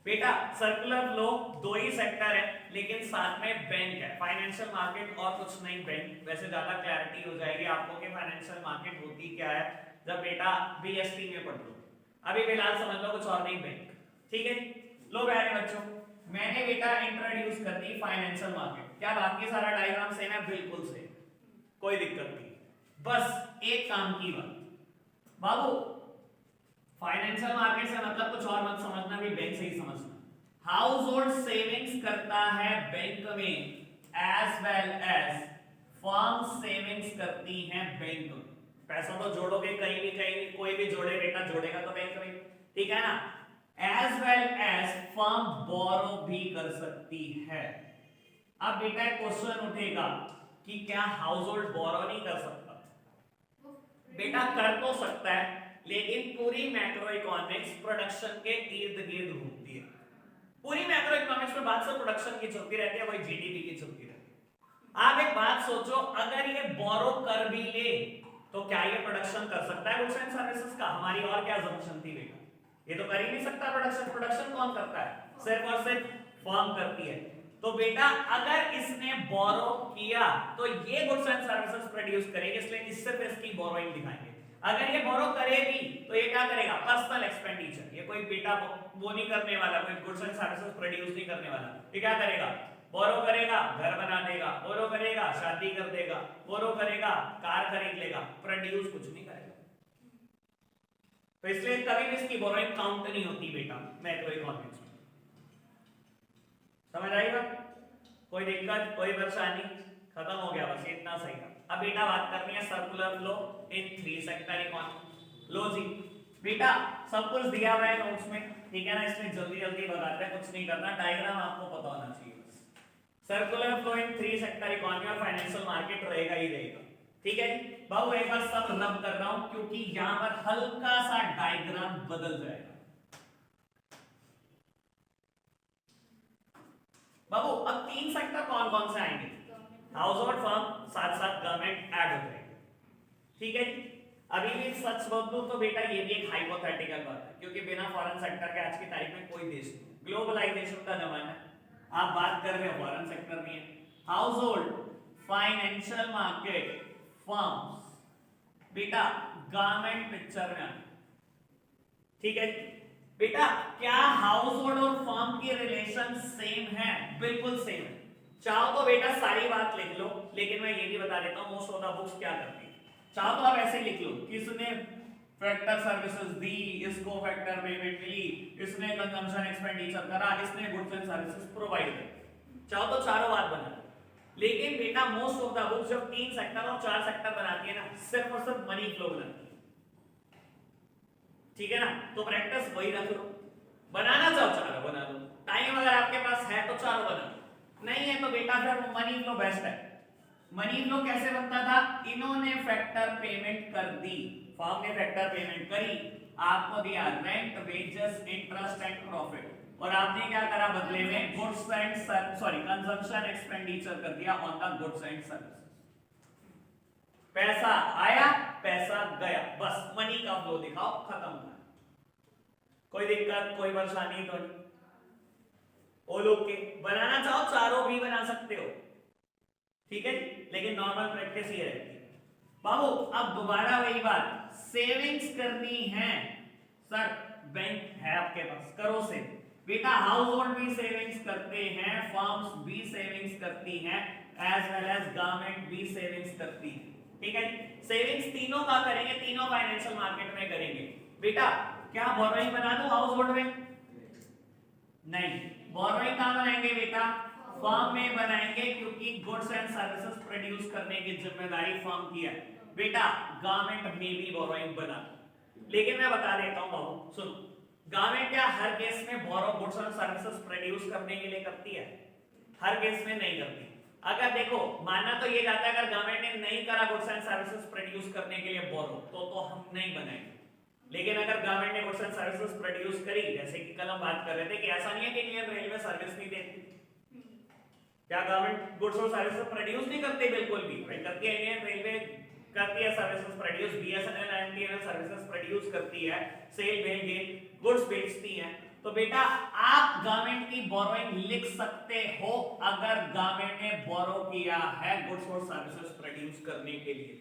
बेटा सर्कुलर फ्लो दो ही सेक्टर है, लेकिन साथ में बैंक है। फाइनेंशियल मार्केट और कुछ नहीं, बैंक। वैसे ज्यादा क्लैरिटी हो जाएगी आपको कि फाइनेंशियल मार्केट होती क्या है जब बेटा बीएसटी में पढ़ लो। अभी फिलहाल समझ लो कुछ और नहीं, बैंक। ठीक है? लो प्यारे बच्चों मैंने बेटा इंट्रोड्यूस कर दी फाइनेंशियल मार्केट। क्या बाकी सारा डायग्राम सेम है? बिल्कुल सेम, कोई दिक्कत नहीं। बस एक काम की बात बाबू, फाइनेंशियल मार्केट से मतलब कुछ और मत समझना, भी बैंक से ही समझना। हाउस होल्ड सेविंग्स करता है बैंक में as well as firm savings करती हैं बैंक में। पैसा तो जोड़ोगे कहीं भी कोई भी जोड़े बेटा, जोड़ेगा तो बैंक में। ठीक है ना? एज वेल एज फर्म बोरो भी कर सकती है। अब बेटा एक क्वेश्चन उठेगा कि क्या हाउस होल्ड बोरो नहीं कर सकता? बेटा कर तो सकता है, लेकिन पूरी मैक्रो इकोनॉमिक्स प्रोडक्शन के इर्द गिर्द घूमती है। पूरी मैक्रो इकोनॉमिक्स में बात सिर्फ प्रोडक्शन की चलती रहती है, वही जीडीपी की चलती रहती है। आप एक बात सोचो, अगर ये बोरो कर भी ले तो क्या ये प्रोडक्शन कर सकता है गुड्स एंड सर्विसेज का? हमारी और क्या assumption थी बेटा? ये तो कर ही नहीं सकता प्रोडक्शन। प्रोडक्शन कौन करता है? सिर्फ और सिर्फ फर्म करती है। तो बेटा अगर इसने बोरो किया तो ये गुड्स एंड सर्विसेज प्रोड्यूस करेगी, इसलिए इस सिर्फ इसकी बोरोइंग दिखाएंगे। अगर ये बोरो करेगी तो ये क्या करेगा? Personal expenditure. ये कोई बेटा वो नहीं करने वाला, कोई गुड्स एंड सर्विसेज प्रोड्यूस नहीं करने वाला। ये क्या करेगा? बोरो करेगा, घर बना देगा, बोरो करेगा, शादी कर देगा, बोरो करेगा, कार खरीद लेगा, प्रोड्यूस कुछ नहीं करेगा। तो इसलिए कभी भी इसकी बोरोइंग काउंट नहीं होती बेटा मैक्रो इकोनॉमिक्स में। समझ आई बात? कोई दिक्कत, कोई परेशानी? खत्म हो गया, बस इतना सही था। अब बेटा बात करनी है circular flow in three sector economy. लो जी बेटा सब कुछ दिया हुआ है नोट्स में, ठीक है ना? इसमें जल्दी जल्दी बताते हैं, कुछ नहीं करना, डायग्राम आपको पता होना चाहिए बस। Circular flow in three sector economy और फाइनेंशियल मार्केट रहेगा ही रहेगा। ठीक है जी? बाबू एक बार सब रब कर रहा हूं क्योंकि यहां पर हल्का सा डायग्राम बदल जाएगा। बाबू अब तीन सेक्टर कौन कौन से आएंगे? हाउस होल्ड, फर्म, साथ साथ गवर्नमेंट ऐड हो जाएंगे। ठीक है जी? अभी भी सच बदलू तो बेटा ये भी एक हाइपोथेटिकल बात है, क्योंकि बिना फॉरेन सेक्टर के आज की तारीख में कोई देश नहीं। ग्लोबलाइजेशन का जमाना है, आप बात कर रहे हो फॉरेन सेक्टर नहीं है। House hold, financial market, firms, बेटा गवर्नमेंट पिक्चर में आए। ठीक है बेटा? क्या हाउस होल्ड और फर्म की रिलेशन सेम है? बिल्कुल सेम है। चाहो तो बेटा सारी बात लिख लो, लेकिन मैं ये भी बता देता हूं मोस्ट ऑफ द बुक्स क्या करती है। चाहो तो आप ऐसे लिख लो, किसने फैक्टर सर्विसेज दी, इसको फैक्टर पेमेंट मिली, इसने कंजम्पशन एक्सपेंडिचर करा, इसने गुड्स एंड सर्विसेज प्रोवाइड किए। चाहो तो चारों बात बना लो, लेकिन बेटा मोस्ट ऑफ द बुक्स जब तीन सेक्टर और चार सेक्टर बनाती है ना, सिर्फ और सिर्फ मनी फ्लो बनाती है। ठीक है ना? तो प्रैक्टिस वही रख लो। बनाना चाहो चारों बना लो, टाइम अगर आपके पास है तो चारों बना लो, नहीं है तो बेटा फिर मनी फ्लो बेस्ट है। मनी फ्लो कैसे बनता था? इन्होंने फैक्टर पेमेंट कर दी, फर्म ने फैक्टर पेमेंट करी, आपको दिया rent, wages, interest and profit, और आपने क्या करा बदले में, गुड्स एंड कंजम्पशन एक्सपेंडिचर कर दिया on the goods and service. पैसा आया, पैसा गया, बस मनी का फ्लो दिखाओ, खत्म। कोई दिक्कत, कोई परेशानी तो नहीं? ओ लोग के बनाना चाहो चारों भी बना सकते हो, ठीक है, लेकिन नॉर्मल प्रैक्टिस ये रहती है। बाबू अब दोबारा वही बात, सेविंग्स करनी है सर, बैंक है आपके पास, करो से बेटा। हाउस होल्ड भी सेविंग्स करते हैं, फर्म्स भी सेविंग्स करती हैं, एज वेल एज गवर्नमेंट भी सेविंग्स करती है, ठीक है। सेविंग्स तीनों का करेंगे, तीनों फाइनेंशियल मार्केट में करेंगे। बेटा क्या बोरोइंग बना दूं हाउस होल्ड में? नहीं, बोरोइंग कहां बनाएंगे बेटा? फर्म में बनाएंगे, क्योंकि गुड्स एंड सर्विसेज प्रोड्यूस करने की जिम्मेदारी फर्म की है। बेटा गवर्नमेंट में भी बोरोइंग बना, लेकिन मैं बता देता हूं बाबू सुनो, गवर्नमेंट क्या हर केस में बोरो गुड्स एंड सर्विसेज प्रोड्यूस करने के लिए करती है? हर केस में नहीं करती। अगर देखो माना तो ये जाता है, अगर गवर्नमेंट ने नहीं करा गुड्स एंड सर्विसेज प्रोड्यूस करने के लिए बोरो, तो हम नहीं बनाएंगे। लेकिन अगर गवर्नमेंट ने गुड्स एंड सर्विसेज प्रोड्यूस करी, जैसे कि कल हम बात कर रहे थे कि ऐसा नहीं है कि इंडियन रेलवे सर्विस नहीं देती, क्या गवर्नमेंट गुड्स और सर्विसेज प्रोड्यूस नहीं करती? बिल्कुल भी भाई करती है, इंडियन रेलवे करती है services produce, BSNL MTNL services produce करती है, सेल मेल गेन गुड्स बेचती है। तो बेटा आप गवर्नमेंट की बोरोइंग लिख सकते हो अगर गवर्नमेंट ने बोरो किया है गुड्स और सर्विसेज प्रोड्यूस करने के लिए,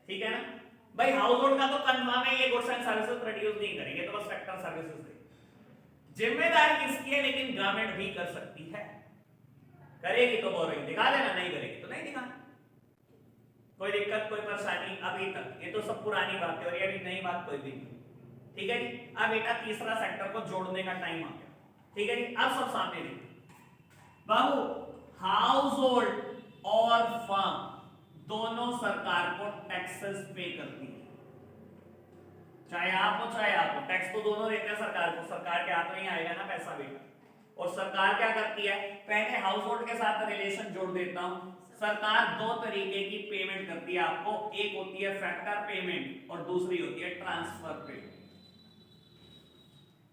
ठीक है ना भाई। हाउस होल्ड का तो कंफर्म है ये गुड्स एंड सर्विसेज प्रोड्यूस नहीं करेंगे, तो बस फैक्टर सर्विसेज दे, जिम्मेदारी किसकी है? लेकिन गवर्नमेंट भी कर सकती है, करेगी तो बोरोइंग दिखा देना, नहीं करेगी तो नहीं दिखाना, कोई दिक्कत कोई परेशानी अभी तक? ये तो सब पुरानी बात है और ये अभी नई बात कोई भी नहीं, ठीक है जी। अब बेटा तीसरा सेक्टर को जोड़ने का टाइम आ गया, ठीक है जी। अब सब सामने देखिए बाबू, हाउस होल्ड और फर्म दोनों सरकार को टैक्सेस पे करती है, चाहे आप हो चाहे आप हो, टैक्स तो दोनों देते हैं सरकार को, सरकार के हाथ में ही आएगा ना पैसा बेटा। और सरकार क्या करती है, पहले हाउस होल्ड के साथ रिलेशन जोड़ देता हूं, सरकार दो तरीके की पेमेंट करती है आपको, एक होती है फैक्टर पेमेंट और दूसरी होती है ट्रांसफर पेमेंट।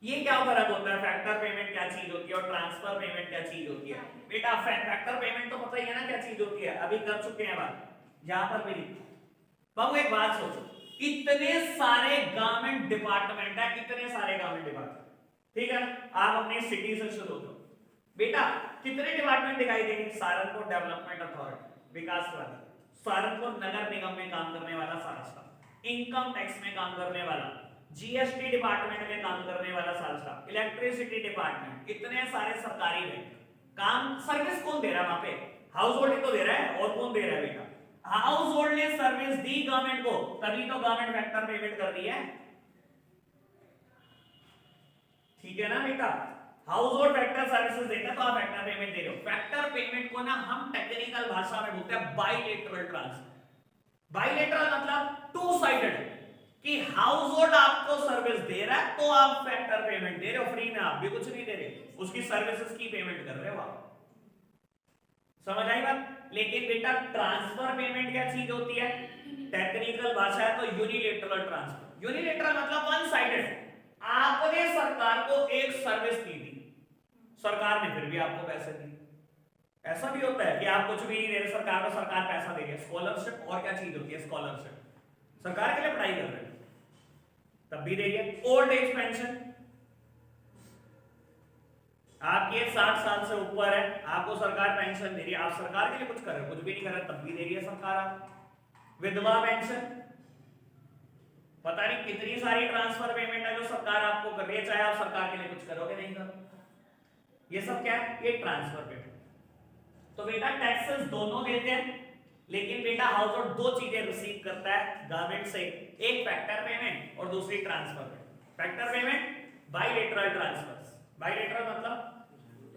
ये क्या फर्क होता है, फैक्टर पेमेंट क्या चीज होती है और ट्रांसफर पेमेंट क्या चीज होती है? बेटा फैक्टर पेमेंट तो पता ही है ना क्या चीज होती है, अभी कर चुके हैं बात, यहां पर भी बाबू एक बात सोचो, इतने सारे गवर्नमेंट डिपार्टमेंट है, इतने सारे गवर्नमेंट डिपार्टमेंट, ठीक है ना। आप अपनी सिटी से शुरू करो बेटा, कितने डिपार्टमेंट दिखाई देंगे? सहारनपुर डेवलपमेंट अथॉरिटी विकास वाला, सहारनपुर नगर निगम में काम करने वाला सारा स्टाफ, इनकम टैक्स में काम करने वाला, जीएसटी डिपार्टमेंट में काम करने वाला सारा स्टाफ, इलेक्ट्रिसिटी डिपार्टमेंट, इतने सारे सरकारी बैंक काम, सर्विस कौन दे रहा है वहां पे? हाउस होल्ड ही तो दे रहा है, और कौन दे रहा है बेटा? हाउस होल्ड ने सर्विस दी गवर्नमेंट को, तभी तो गवर्नमेंट फैक्टर पेमेंट कर रही है, ठीक है ना बेटा। हाउस होल्ड फैक्टर सर्विसेज देता तो आप फैक्टर पेमेंट दे रहे हो। फैक्टर पेमेंट को ना हम टेक्निकल भाषा में बोलते हैं बाइलेटरल ट्रांसफर। बाइलेटरल मतलब टू साइडेड, कि हाउस होल्ड आपको सर्विस दे रहा है तो आप फैक्टर पेमेंट दे रहे हो, फ्री में आप भी कुछ नहीं दे रहे, उसकी सर्विसेज की पेमेंट कर रहे हो आप, समझ आई बात। लेकिन बेटा ट्रांसफर पेमेंट क्या चीज होती है? टेक्निकल भाषा है तो यूनिलेटरल ट्रांसफर। यूनिलेटरल मतलब वन साइडेड, आपने सरकार को एक सर्विस दी थी, सरकार ने फिर भी आपको पैसे दिए। ऐसा भी होता है कि आप कुछ भी नहीं दे रहे सरकार को, सरकार पैसा दे रही है। स्कॉलरशिप और क्या चीज होती है? स्कॉलरशिप सरकार के लिए पढ़ाई कर रहे हैं तब भी दे रही है। ओल्ड एज पेंशन, आपके 60 साल से ऊपर है, आपको सरकार पेंशन दे रही है, आप सरकार के लिए कुछ कर रहे हो, कुछ भी नहीं कर रहे तब भी दे रही है सरकार आप। विधवा पेंशन, पता नहीं कितनी सारी ट्रांसफर पेमेंट है जो सरकार आपको कर रही है, चाहे आप सरकार के लिए कुछ करोगे नहीं करो, ये सब क्या है? ये ट्रांसफर पेमेंट। तो बेटा टैक्सेस दोनों देते हैं, लेकिन बेटा हाउस होल्ड दो चीजें रिसीव करता है गवर्नमेंट से, एक फैक्टर पेमेंट और दूसरी transfer payment. Factor payment bilateral transfers, bilateral मतलब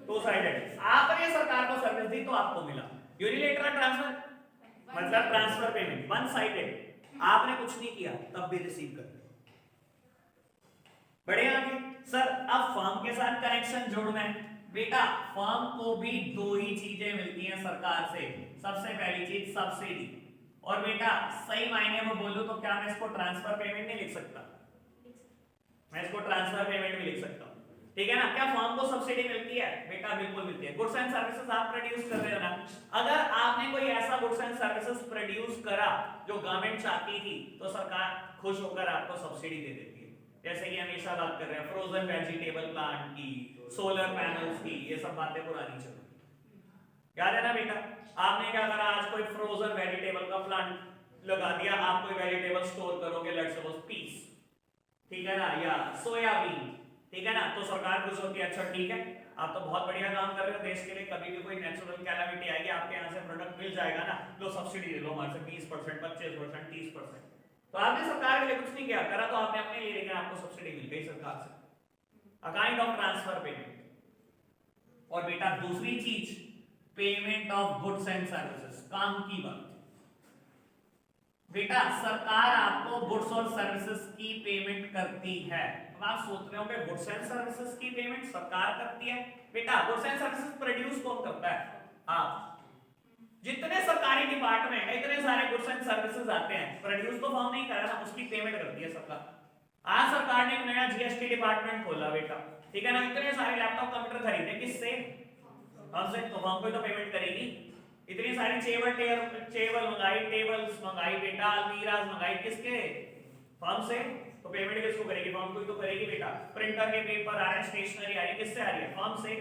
टू साइडेड, आपने सरकार को सर्विस दी तो आपको मिला। यूनिलेटरल ट्रांसफर मतलब ट्रांसफर पेमेंट वन साइडेड, आपने कुछ नहीं किया तब भी रिसीव कर लिया। बढ़िया आगे सर, अब फर्म के साथ कनेक्शन जोड़ना है। बेटा फर्म को भी दो ही चीजें मिलती हैं सरकार से, सबसे पहली चीज सब्सिडी, और बेटा सही मायने में बोलूं तो क्या मैं इसको ट्रांसफर पेमेंट नहीं लिख सकता? मैं इसको ट्रांसफर पेमेंट भी लिख सकता हूं, ठीक है ना। क्या फर्म को सब्सिडी मिलती है? बेटा बिल्कुल मिलती है। गुड्स एंड सर्विसेज आप प्रोड्यूस कर रहे हो ना, अगर आपने कोई ऐसा गुड्स एंड सर्विसेज प्रोड्यूस करा जो गवर्नमेंट चाहती थी तो सरकार खुश होकर आपको सब्सिडी दे देती है। जैसे कि हमेशा बात कर रहे हैं फ्रोजन वेजिटेबल प्लांट की, सोलर पैनल्स की, ये सब बातें पुरानी चल रही, याद है ना बेटा। आपने क्या करा, आज कोई फ्रोजन वेजिटेबल का प्लांट लगा दिया, आप कोई वेजिटेबल स्टोर करोगे, लेट्स सपोज पीस, ठीक है ना, या सोयाबीन, ठीक है ना, तो सरकार खुश होती है, अच्छा ठीक है आप तो बहुत बढ़िया काम कर रहे हो देश के लिए, कभी भी कोई नेचुरल कैलामिटी आएगी आपके यहाँ से प्रोडक्ट मिल जाएगा ना, लो सब्सिडी दे लो हमारे से 20%, 25%, 30%। तो आपने सरकार के लिए कुछ नहीं किया, करा तो आपने अपने लिए, लेकिन आपको सब्सिडी मिल गई सरकार से, a kind of transfer payment. और बेटा दूसरी चीज payment of goods and services, काम की बात। बेटा सरकार आपको गुड्स और सर्विसेज की पेमेंट करती है। अब आप सोच रहे होंगे गुड्स एंड सर्विसेज की पेमेंट सरकार करती है? बेटा गुड्स एंड सर्विसेज प्रोड्यूस कौन करता है? आप। जितने सरकारी डिपार्टमेंट है, इतने सारे गुड्स एंड सर्विसेज आते हैं, प्रोड्यूस तो फॉर्म नहीं कर रहा ना, उसकी पेमेंट करती है सरकार। आज सरकार ने एक नया जीएसटी डिपार्टमेंट खोला बेटा, ठीक है ना, इतने सारे लैपटॉप कंप्यूटर खरीदे, किससे? हमसे। तो फॉर्म को तो पेमेंट करेगी। इतनी सारी चेवल मंगाई, टेबल्स मंगाई बेटा, अलमीराज मंगाई, किसके? फर्म से। तो पेमेंट किसको करेगी? फर्म को ही तो करेगी बेटा। प्रिंटर के पेपर आ रहे हैं, स्टेशनरी आ रही है, किससे आ रही है? फर्म से।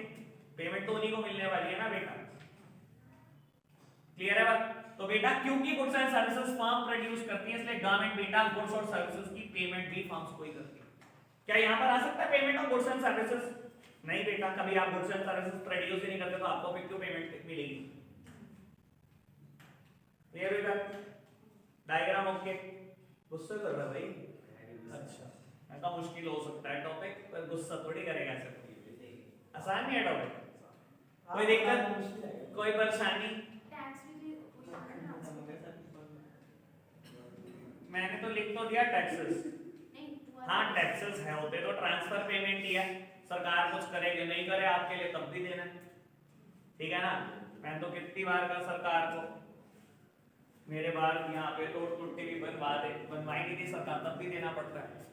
पेमेंट तो उन्हीं को मिलने वाली है ना बेटा, क्लियर है बात? तो बेटा क्योंकि goods and services firm produce करती है, इसलिए गवर्नमेंट बेटा गुड्स और सर्विसेज की पेमेंट भी फर्म्स को ही करती है। क्या यहां पर आ सकता है payment of goods and services? नहीं बेटा, कभी आप गुड्स एंड सर्विसेज प्रोड्यूस ही नहीं करते तो आपको फिर क्यों पेमेंट मिलेगी? क्लियर बेटा? Diagram okay? गुस्सा कर रहा भाई? अच्छा, ऐसा मुश्किल हो सकता है टॉपिक, पर गुस्सा थोड़ी करेगा सर, आसान नहीं है टॉपिक। कोई दिक्कत, कोई परेशानी? मैंने तो लिख तो दिया टैक्सेस, हाँ टैक्सेस है, होते तो ट्रांसफर पेमेंट ही है, सरकार कुछ करेगी नहीं करे आपके लिए तब भी देना, ठीक है ना। मैं तो कितनी बार का सरकार को, मेरे बार यहाँ पे रोड टूटी भी बनवाई नहीं थी सरकार, तब भी देना पड़ता है,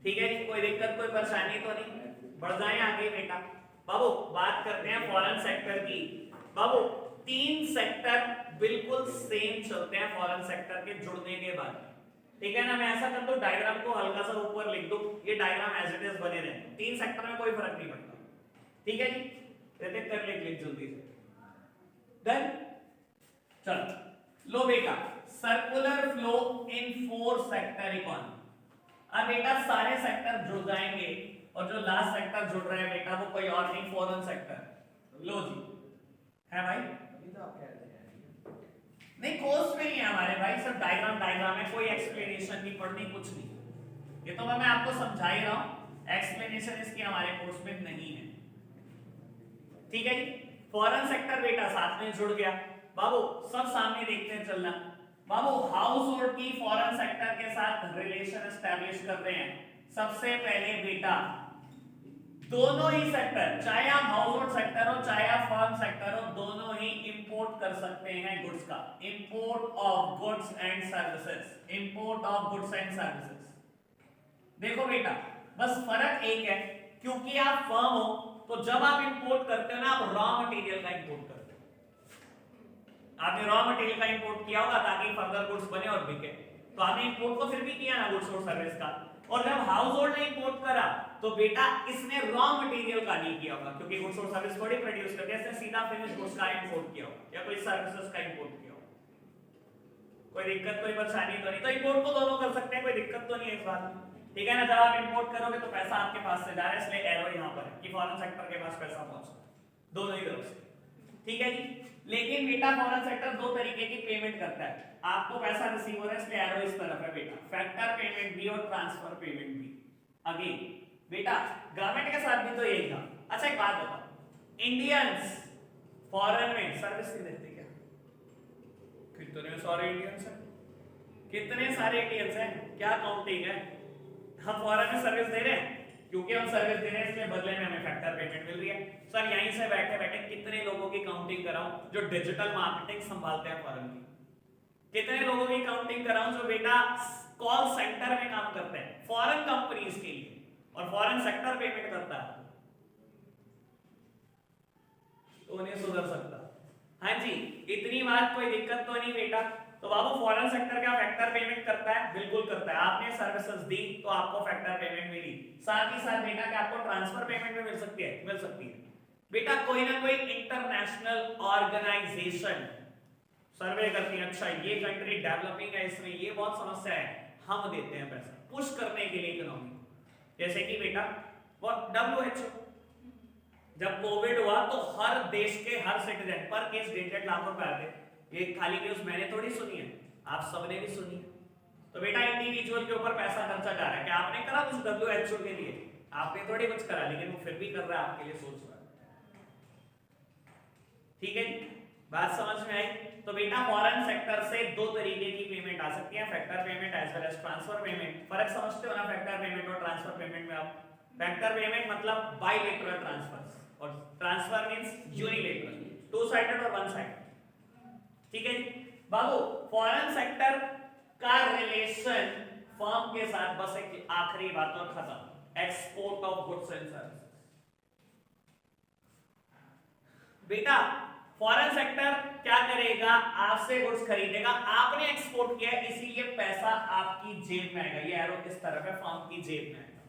ठीक है जी। कोई दिक्कत कोई परेशानी तो नहीं? बढ़ जाए आगे बेटा। बाबू बात करते हैं फॉरेन सेक्टर की। बाबू 3 सेक्टर बिल्कुल सेम चलते हैं फॉरेन सेक्टर के जुड़ने के बाद, ठीक है ना। मैं ऐसा कर दूं, डायग्राम को हल्का सा ऊपर लिख दूं, ये डायग्राम एज इट इज बने रहे, 3 सेक्टर में कोई फर्क नहीं पड़ता, ठीक है जी। रितिक कर लिख जल्दी से, डन। चलो लो बेटा, सर्कुलर फ्लो इन 4 सेक्टर इकोनॉमी। अब बेटा सारे सेक्टर जुड़ जाएंगे और जो लास्ट सेक्टर जुड़ रहा है बेटा वो कोई और नहीं, फॉरेन सेक्टर। लो जी, है भाई? नहीं कोर्स में नहीं है हमारे भाई, सब डायग्राम है, कोई एक्सप्लेनेशन नहीं पढ़नी, कुछ नहीं। ये तो मैं आपको समझा ही रहा हूं, एक्सप्लेनेशन इसकी हमारे कोर्स में नहीं है, ठीक है जी। फॉरेन सेक्टर बेटा साथ में जुड़ गया। बाबू सब सामने देखते हैं चलना। बाबू हाउस होल्ड की फॉरेन सेक्टर के साथ रिलेशन एस्टैब्लिश कर रहे हैं। सबसे पहले बेटा दोनों ही सेक्टर, चाहे आप हाउस होल्ड सेक्टर हो चाहे आप फर्म सेक्टर हो, दोनों ही इंपोर्ट कर सकते हैं गुड्स का। Import of goods and services, import of goods and services. देखो बेटा बस फर्क एक है, क्योंकि आप फर्म हो तो जब आप इंपोर्ट करते हो ना, आप रॉ मटेरियल का इंपोर्ट करते हो। आपने रॉ मटेरियल का इंपोर्ट किया होगा ताकि फर्दर गुड्स बने और बिके, तो आपने इंपोर्ट तो फिर भी किया ना गुड्स और सर्विस का। और जब हाउस होल्ड ने इंपोर्ट करा तो बेटा इसने रॉ मटेरियल का नहीं किया होगा, क्योंकि गुड्स और सर्विस थोड़ी प्रोड्यूस करते हैं, इसने सीधा फिनिश गुड्स का इंपोर्ट किया होगा या कोई सर्विसेज का इंपोर्ट किया होगा। कोई दिक्कत कोई परेशानी तो नहीं? तो इंपोर्ट तो दोनों कर सकते हैं, कोई दिक्कत तो नहीं है इस बात में, ठीक है ना। जब आप इंपोर्ट करोगे तो पैसा आपके पास से जा रहा है, इसलिए एरो यहां पर है कि फॉरेन सेक्टर के पास पैसा पहुंचता दोनों ही तरफ से, ठीक है जी। लेकिन बेटा फॉरेन सेक्टर 2 तरीके की पेमेंट करता है। आपको पैसा रिसीव हो रहा है इसलिए एरो इस तरफ है बेटा, फैक्टर पेमेंट भी और ट्रांसफर पेमेंट भी। अगेन बेटा गवर्नमेंट के साथ भी तो यही था। अच्छा एक बात बताओ, इंडियंस फॉरेन में सर्विस नहीं देते क्या? कितने सारे इंडियंस हैं, कितने सारे इंडियंस हैं, क्या काउंटिंग है? हम फॉरेन में सर्विस दे रहे हैं, क्योंकि हम सर्विस दे रहे हैं इसलिए बदले में हमें फैक्टर पेमेंट मिल रही है। सर यहीं से बैठे बैठे कितने लोगों की काउंटिंग कराऊं जो डिजिटल मार्केटिंग संभालते हैं फॉरेन की? कितने लोगों की काउंटिंग कराऊं जो बेटा कॉल सेंटर में काम करते हैं फॉरेन कंपनीज के लिए और फॉरेन सेक्टर पेमेंट करता है, तो उन्हें सुधर सकता। हाँ जी, इतनी बात कोई दिक्कत तो नहीं बेटा। तो बाबू फॉरेन सेक्टर क्या फैक्टर पेमेंट करता है? बिल्कुल करता है। आपने सर्विसेज दी तो आपको फैक्टर पेमेंट मिली, साथ ही साथ बेटा क्या आपको ट्रांसफर पेमेंट भी मिल सकती है? मिल सकती है बेटा। कोई ना कोई इंटरनेशनल ऑर्गेनाइजेशन सर्वे करती है, अच्छा ये कंट्री डेवलपिंग है, इसमें ये बहुत समस्या है, हम देते हैं पैसा पुश करने के लिए इकोनॉमी। जैसे कि बेटा वो WHO जब कोविड हुआ तो हर देश के हर सिटीजन पर केस 1.5 लाख रुपए आते। ये खाली न्यूज मैंने थोड़ी सुनी है, आप सबने भी सुनी है। तो बेटा इंडिविजुअल के ऊपर पैसा खर्चा जा रहा है, क्या आपने करा कुछ WHO के लिए? आपने थोड़ी कुछ करा, लेकिन वो फिर भी कर रहा है आपके लिए, सोच रहा है। ठीक है, बात समझ में आई? तो बेटा फॉरेन सेक्टर से दो तरीके की पेमेंट आ सकती है, factor payment as well as transfer payment. फर्क समझते हो ना फैक्टर पेमेंट और ट्रांसफर पेमेंट में? आप फैक्टर पेमेंट मतलब बाइलेटरल ट्रांसफर्स और transfer means unilateral, two sided और वन साइडेड। ठीक है बाबू, फॉरेन सेक्टर का रिलेशन फर्म के साथ बस एक आखिरी बात और खत्म, export of goods and services. बेटा फॉरेन सेक्टर क्या करेगा? आपसे गुड्स खरीदेगा, आपने एक्सपोर्ट किया है इसीलिए पैसा आपकी जेब में आएगा। ये एरो किस तरफ है? फर्म की जेब में आएगा।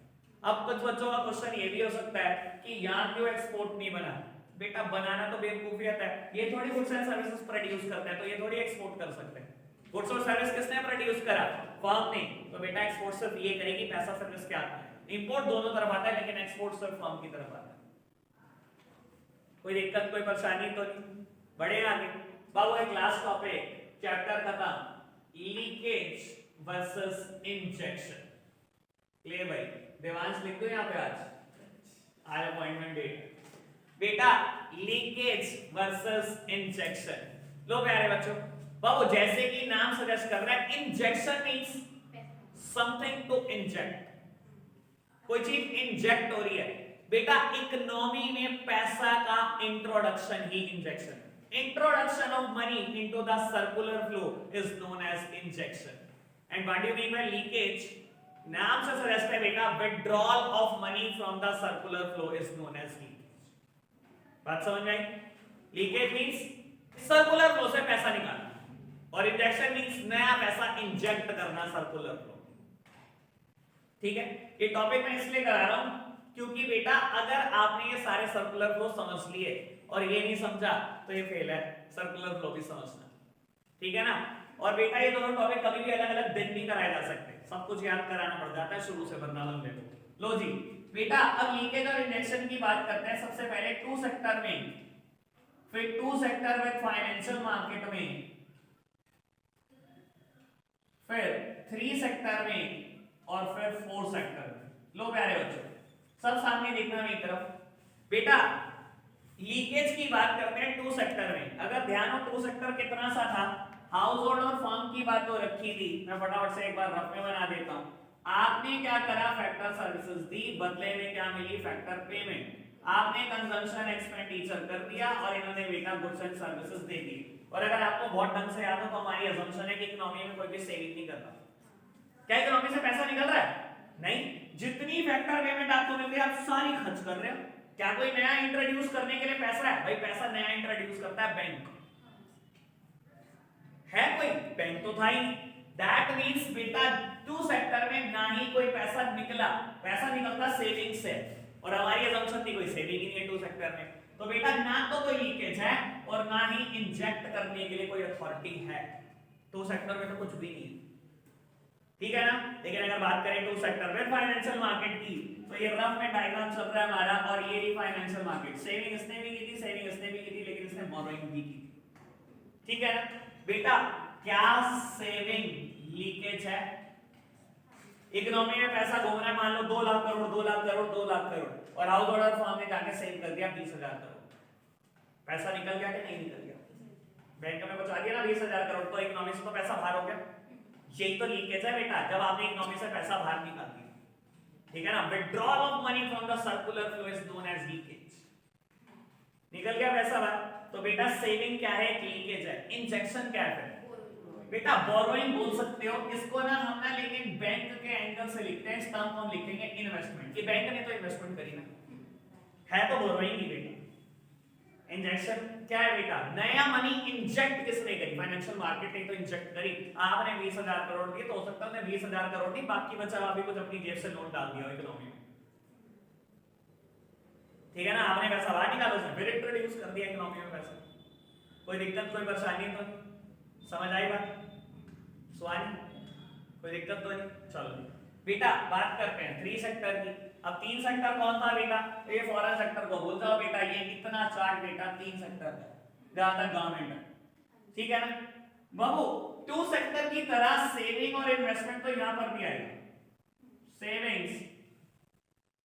अब कुछ बच्चों का क्वेश्चन ये भी हो सकता है कि यहां क्यों एक्सपोर्ट नहीं बना? बेटा बनाना तो बेवकूफियत है, ये थोड़ी गुड्स एंड सर्विसेज प्रोड्यूस करते हैं, तो ये थोड़ी एक्सपोर्ट कर सकते हैं। गुड्स और सर्विस किसने प्रोड्यूस करा? फर्म ने। तो बेटा एक्सपोर्ट सिर्फ ये करेगी, पैसा सर्विस क्या आता है, इंपोर्ट दोनों तरफ आता है, लेकिन एक्सपोर्ट सिर्फ फर्म की तरफ आता है। कोई दिक्कत कोई परेशानी तो नहीं? बढ़े आगे बाबू, एक लास्ट टॉपिक, चैप्टर खत्म, लीकेज वर्सेस इंजेक्शन। ले भाई देवांश लिख दो यहां पे, आज अपॉइंटमेंट डेट। बेटा लीकेज वर्सेस इंजेक्शन। लो प्यारे बच्चों, बाबू जैसे कि नाम सजेस्ट कर रहा है, injection means something to inject, कोई चीज इंजेक्ट हो रही है। बेटा इकोनॉमी में पैसा का introduction he injection, introduction of money into the circular flow is known as injection. And what do you mean by leakage? नाम से सजेस्ट है बेटा, withdrawal of money from the circular flow is known as leakage. बात समझ में आई? Leakage means circular flow से पैसा निकालना और इंजेक्शन मींस नया पैसा इंजेक्ट करना सर्कुलर फ्लो। ठीक है, ये टॉपिक मैं इसलिए करा रहा हूं क्योंकि बेटा अगर आपने ये सारे सर्कुलर फ्लो समझ लिए और ये नहीं समझा तो ये फेल है, सर्कुलर फ्लो भी समझना। ठीक है ना? और बेटा ये दोनों टॉपिक कभी भी अलग अलग दिन भी कराए जा सकते हैं, सब कुछ याद कराना पड़ जाता है शुरू से, वरना लंबे को। लो जी बेटा, अब लीकेज और इंजेक्शन की बात करते हैं। सबसे पहले टू सेक्टर में, फिर two sector with financial market में, फिर थ्री सेक्टर में और फिर फोर सेक्टर में। लो प्यारे बच्चों, सब सामने देखना मेरी तरफ। बेटा लीकेज की बात करते हैं टू सेक्टर में। अगर ध्यान हो टू सेक्टर कितना सा था, हाउस होल्ड और फर्म की बात तो रखी थी, मैं फटाफट से एक बार रफ में बना देता हूं। आपने क्या करा? फैक्टर सर्विसेज दी, बदले में क्या मिली? Factor payment. आपने कंजम्पशन एक्सपेंडिचर कर दिया और इन्होंने बेटा गुड्स एंड सर्विसेज दे दी। और अगर आपको बहुत ढंग से याद हो तो हमारी अजम्पशन है कि इकोनॉमी में कोई भी सेविंग नहीं करता। क्या इकोनॉमी से पैसा निकल रहा है? नहीं, जितनी फैक्टर पेमेंट आपको मिल रही है आप सारी खर्च कर रहे हो। क्या कोई नया इंट्रोड्यूस करने के लिए पैसा है? भाई पैसा नया इंट्रोड्यूस करता है बैंक है, कोई बैंक तो था ही। दैट मींस बेटा टू सेक्टर में ना ही कोई पैसा निकला, पैसा निकलता सेविंग से, और हमारी असम्पशन थी कोई सेविंग ही नहीं है टू सेक्टर में। तो बेटा ना तो कोई लीकेज है और ना ही इंजेक्ट करने के लिए कोई अथॉरिटी है, टू सेक्टर में तो कुछ भी नहीं है। ठीक है ना? लेकिन अगर बात करें टू सेक्टर में फाइनेंशियल मार्केट की, तो ये रफ में डायग्राम चल रहा है हमारा, और ये भी फाइनेंशियल मार्केट, सेविंग इसने भी की थी, सेविंग इसने भी की थी, लेकिन इसने बोरोइंग भी की थी। ठीक है ना बेटा? क्या सेविंग लीकेज है? इकोनॉमी में पैसा घूम रहा है, मान लो 2 लाख करोड़ 2 लाख करोड़ 2 लाख करोड़, और हाउस होल्ड और फर्म ने जाके सेव कर दिया 20,000 करोड़। पैसा निकल गया कि नहीं निकल गया? बैंक में कुछ आ गया ना 20,000 करोड़, तो इकोनॉमी से तो पैसा बाहर हो गया। यही तो लीकेज है बेटा, जब आपने इकोनॉमी से पैसा बाहर निकाल दिया। ठीक है ना? Withdrawal of money from the circular flow is known as leakage. निकल गया पैसा बाहर, तो बेटा सेविंग क्या है? लीकेज है। इंजेक्शन क्या है? बेटा बोरोइंग बोल सकते हो इसको ना, हम ना लेकिन बैंक के एंगल से लिखते हैं। इस टर्म को हम लिखेंगे इन्वेस्टमेंट, ये बैंक ने तो इन्वेस्टमेंट करी ना, है तो बोरोइंग ही बेटा। इंजेक्शन क्या है बेटा, नया मनी इंजेक्ट किसने करी, फाइनेंशियल मार्केट ने तो इंजेक्ट करी। आपने 20,000 करोड़ दिए तो हो सकता है 20,000 करोड़ नहीं, बाकी बचा हुआ भी कुछ अपनी जेब से नोट डाल दिया इकोनॉमी में, ठीक है ना। आपने पैसा बाहर निकाला उसने फिर इंट्रोड्यूस कर दिया इकोनॉमी में पैसा। कोई दिक्कत कोई परेशानी तो समझ आई बात, स्वानी कोई दिक्कत तो नहीं। चलो बेटा बात करते हैं 3 सेक्टर की। अब 3 सेक्टर कौन था बेटा, ये फॉरेन सेक्टर को भूल जाओ बेटा, ये इतना चार्ट बेटा 3 सेक्टर है जहां तक गवर्नमेंट है, ठीक है ना बाबू। 2 सेक्टर की तरह सेविंग और इन्वेस्टमेंट तो यहां पर भी आएगा, सेविंग्स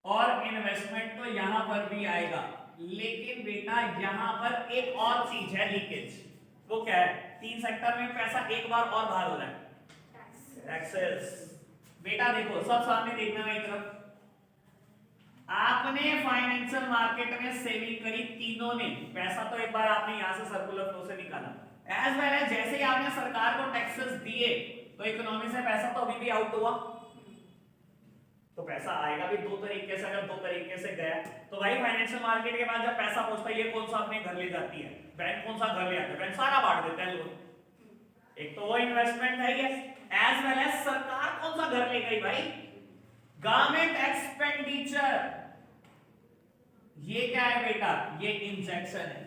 और इन्वेस्टमेंट तो यहां पर भी आएगा, लेकिन बेटा यहां पर एक और चीज है लीकेज। वो क्या है, 3 सेक्टर में पैसा एक बार और बाहर हो रहा है, टैक्सेस। बेटा देखो सब सामने देखना है एक तरफ, आपने फाइनेंशियल मार्केट में सेविंग करी तीनों ने, पैसा तो एक बार आपने यहां से सर्कुलर फ्लो से निकाला, एज वेल एज जैसे ही आपने सरकार को टैक्सेस दिए तो इकोनॉमी से पैसा तो अभी भी आउट हुआ, तो पैसा आएगा भी 2 तरीके से। अगर 2 तरीके से गया तो भाई फाइनेंशियल मार्केट के बाद जब पैसा पहुंचता है, ये कौन सा अपने घर ले जाती है, बैंक कौन सा घर ले आता है, बैंक सारा बांट देता है लोग। एक तो वो इन्वेस्टमेंट है ये, एज वेल एज सरकार कौन सा घर ले गई भाई, गवर्नमेंट एक्सपेंडिचर। ये क्या है बेटा, ये इंजेक्शन है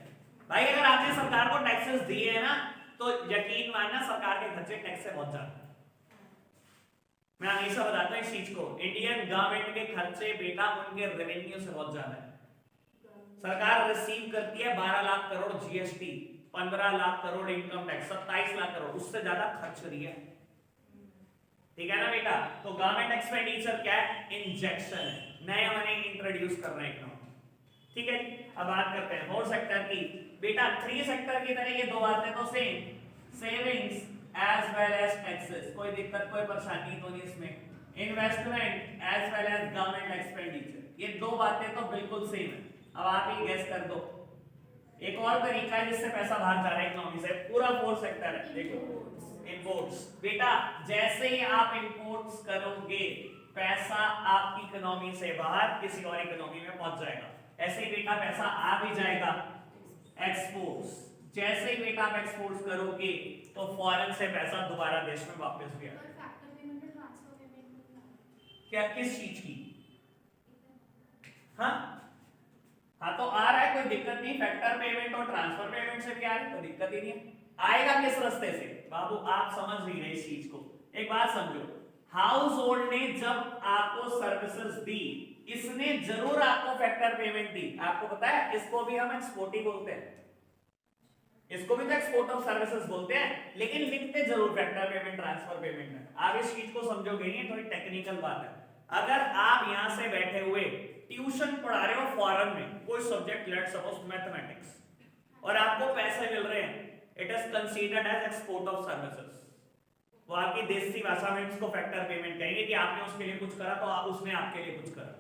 भाई। अगर आपने सरकार को टैक्सेस दिए हैं ना, तो यकीन मानना सरकार के खर्चे टैक्स से बहुत ज्यादा। मैं हमेशा बताता हूं इस चीज को, इंडियन गवर्नमेंट के खर्चे बेटा उनके रेवेन्यू से बहुत ज्यादा है। सरकार रिसीव करती है 12 lakh crore GST, 15 lakh crore income tax, 27 lakh crore, उससे ज्यादा खर्च रही है, ठीक है ना बेटा। तो गवर्नमेंट एक्सपेंडिचर क्या है, इंजेक्शन है, नया मनी इंट्रोड्यूस कर रहे हैं इकोनॉमी, ठीक है। अब बात करते हैं 4 सेक्टर की। बेटा 3 सेक्टर की तरह ये 2 बातें तो same, savings as well as taxes, कोई दिक्कत कोई परेशानी तो नहीं इसमें। Investment as well as government expenditure, ये 2 बातें तो बिल्कुल सेम है। अब आप ही गेस कर दो, एक और तरीका है जिससे पैसा बाहर जा रहा है इकोनॉमी से, पूरा 4 सेक्टर है। देखो इंपोर्ट्स, बेटा जैसे ही आप इंपोर्ट्स करोगे पैसा आपकी इकोनॉमी से बाहर किसी और इकोनॉमी में पहुंच जाएगा। ऐसे ही बेटा पैसा आ भी जाएगा एक्सपोर्ट्स, जैसे ही बेटा आप एक्सपोर्ट्स करोगे तो फॉरेन से पैसा दोबारा देश में वापस भी आएगा। क्या किस चीज की, हाँ हाँ तो आ रहा है, कोई दिक्कत नहीं, फैक्टर पेमेंट और ट्रांसफर पेमेंट से भी आ रहा है, कोई दिक्कत ही नहीं है। आएगा किस रास्ते से बाबू, आप समझ नहीं रहे इस चीज को। एक बात समझो, हाउस होल्ड ने जब आपको सर्विसेज दी, इसने जरूर आपको फैक्टर पेमेंट दी। आपको पता है इसको भी हम एक्सपोर्ट ही बोलते हैं, इसको भी तो एक्सपोर्ट ऑफ सर्विसेज बोलते हैं, लेकिन लिखते जरूर फैक्टर पेमेंट ट्रांसफर पेमेंट है। आप इस चीज को समझोगे नहीं, थोड़ी टेक्निकल बात है। अगर आप यहां से बैठे हुए ट्यूशन पढ़ा रहे हो फॉरेन में कोई सब्जेक्ट, लेट्स सपोज मैथमेटिक्स, और आपको पैसे मिल रहे हैं, it is considered as export of services. वो आपकी देसी भाषा में इसको फैक्टर पेमेंट कहेंगे कि आपने उसके लिए कुछ करा तो उसने आपके लिए कुछ करा,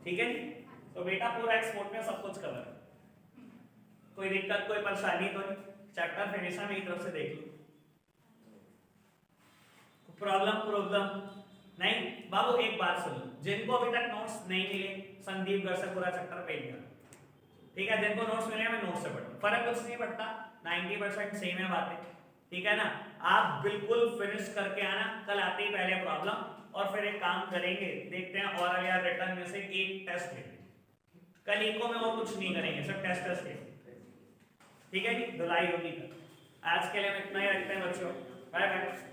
ठीक है। तो बेटा पूरा एक्सपोर्ट में सब कुछ कवर है, कोई दिक्कत कोई परेशानी तो नहीं। चैप्टर फिनिश है, मेरी तरफ से देख लो, प्रॉब्लम नहीं बाबू। एक बात सुनो, जिनको अभी तक नोट्स नहीं मिले संदीप घर से पूरा चैप्टर पेज कर, ठीक है। जिनको नोट्स मिले मैं नोट्स से पढ़ो, फर्क कुछ नहीं पड़ता, 90% सेम है बातें, ठीक है ना। आप बिल्कुल फिनिश करके आना, कल आते ही पहले प्रॉब्लम, और फिर एक काम करेंगे, देखते हैं और या रिटर्न में से एक टेस्ट लेंगे। कल इको में और कुछ नहीं करेंगे, सिर्फ टेस्ट लेंगे, ठीक है जी। धुलाई होगी। आज के लिए हम इतना ही रखते हैं बच्चों, बाय बाय।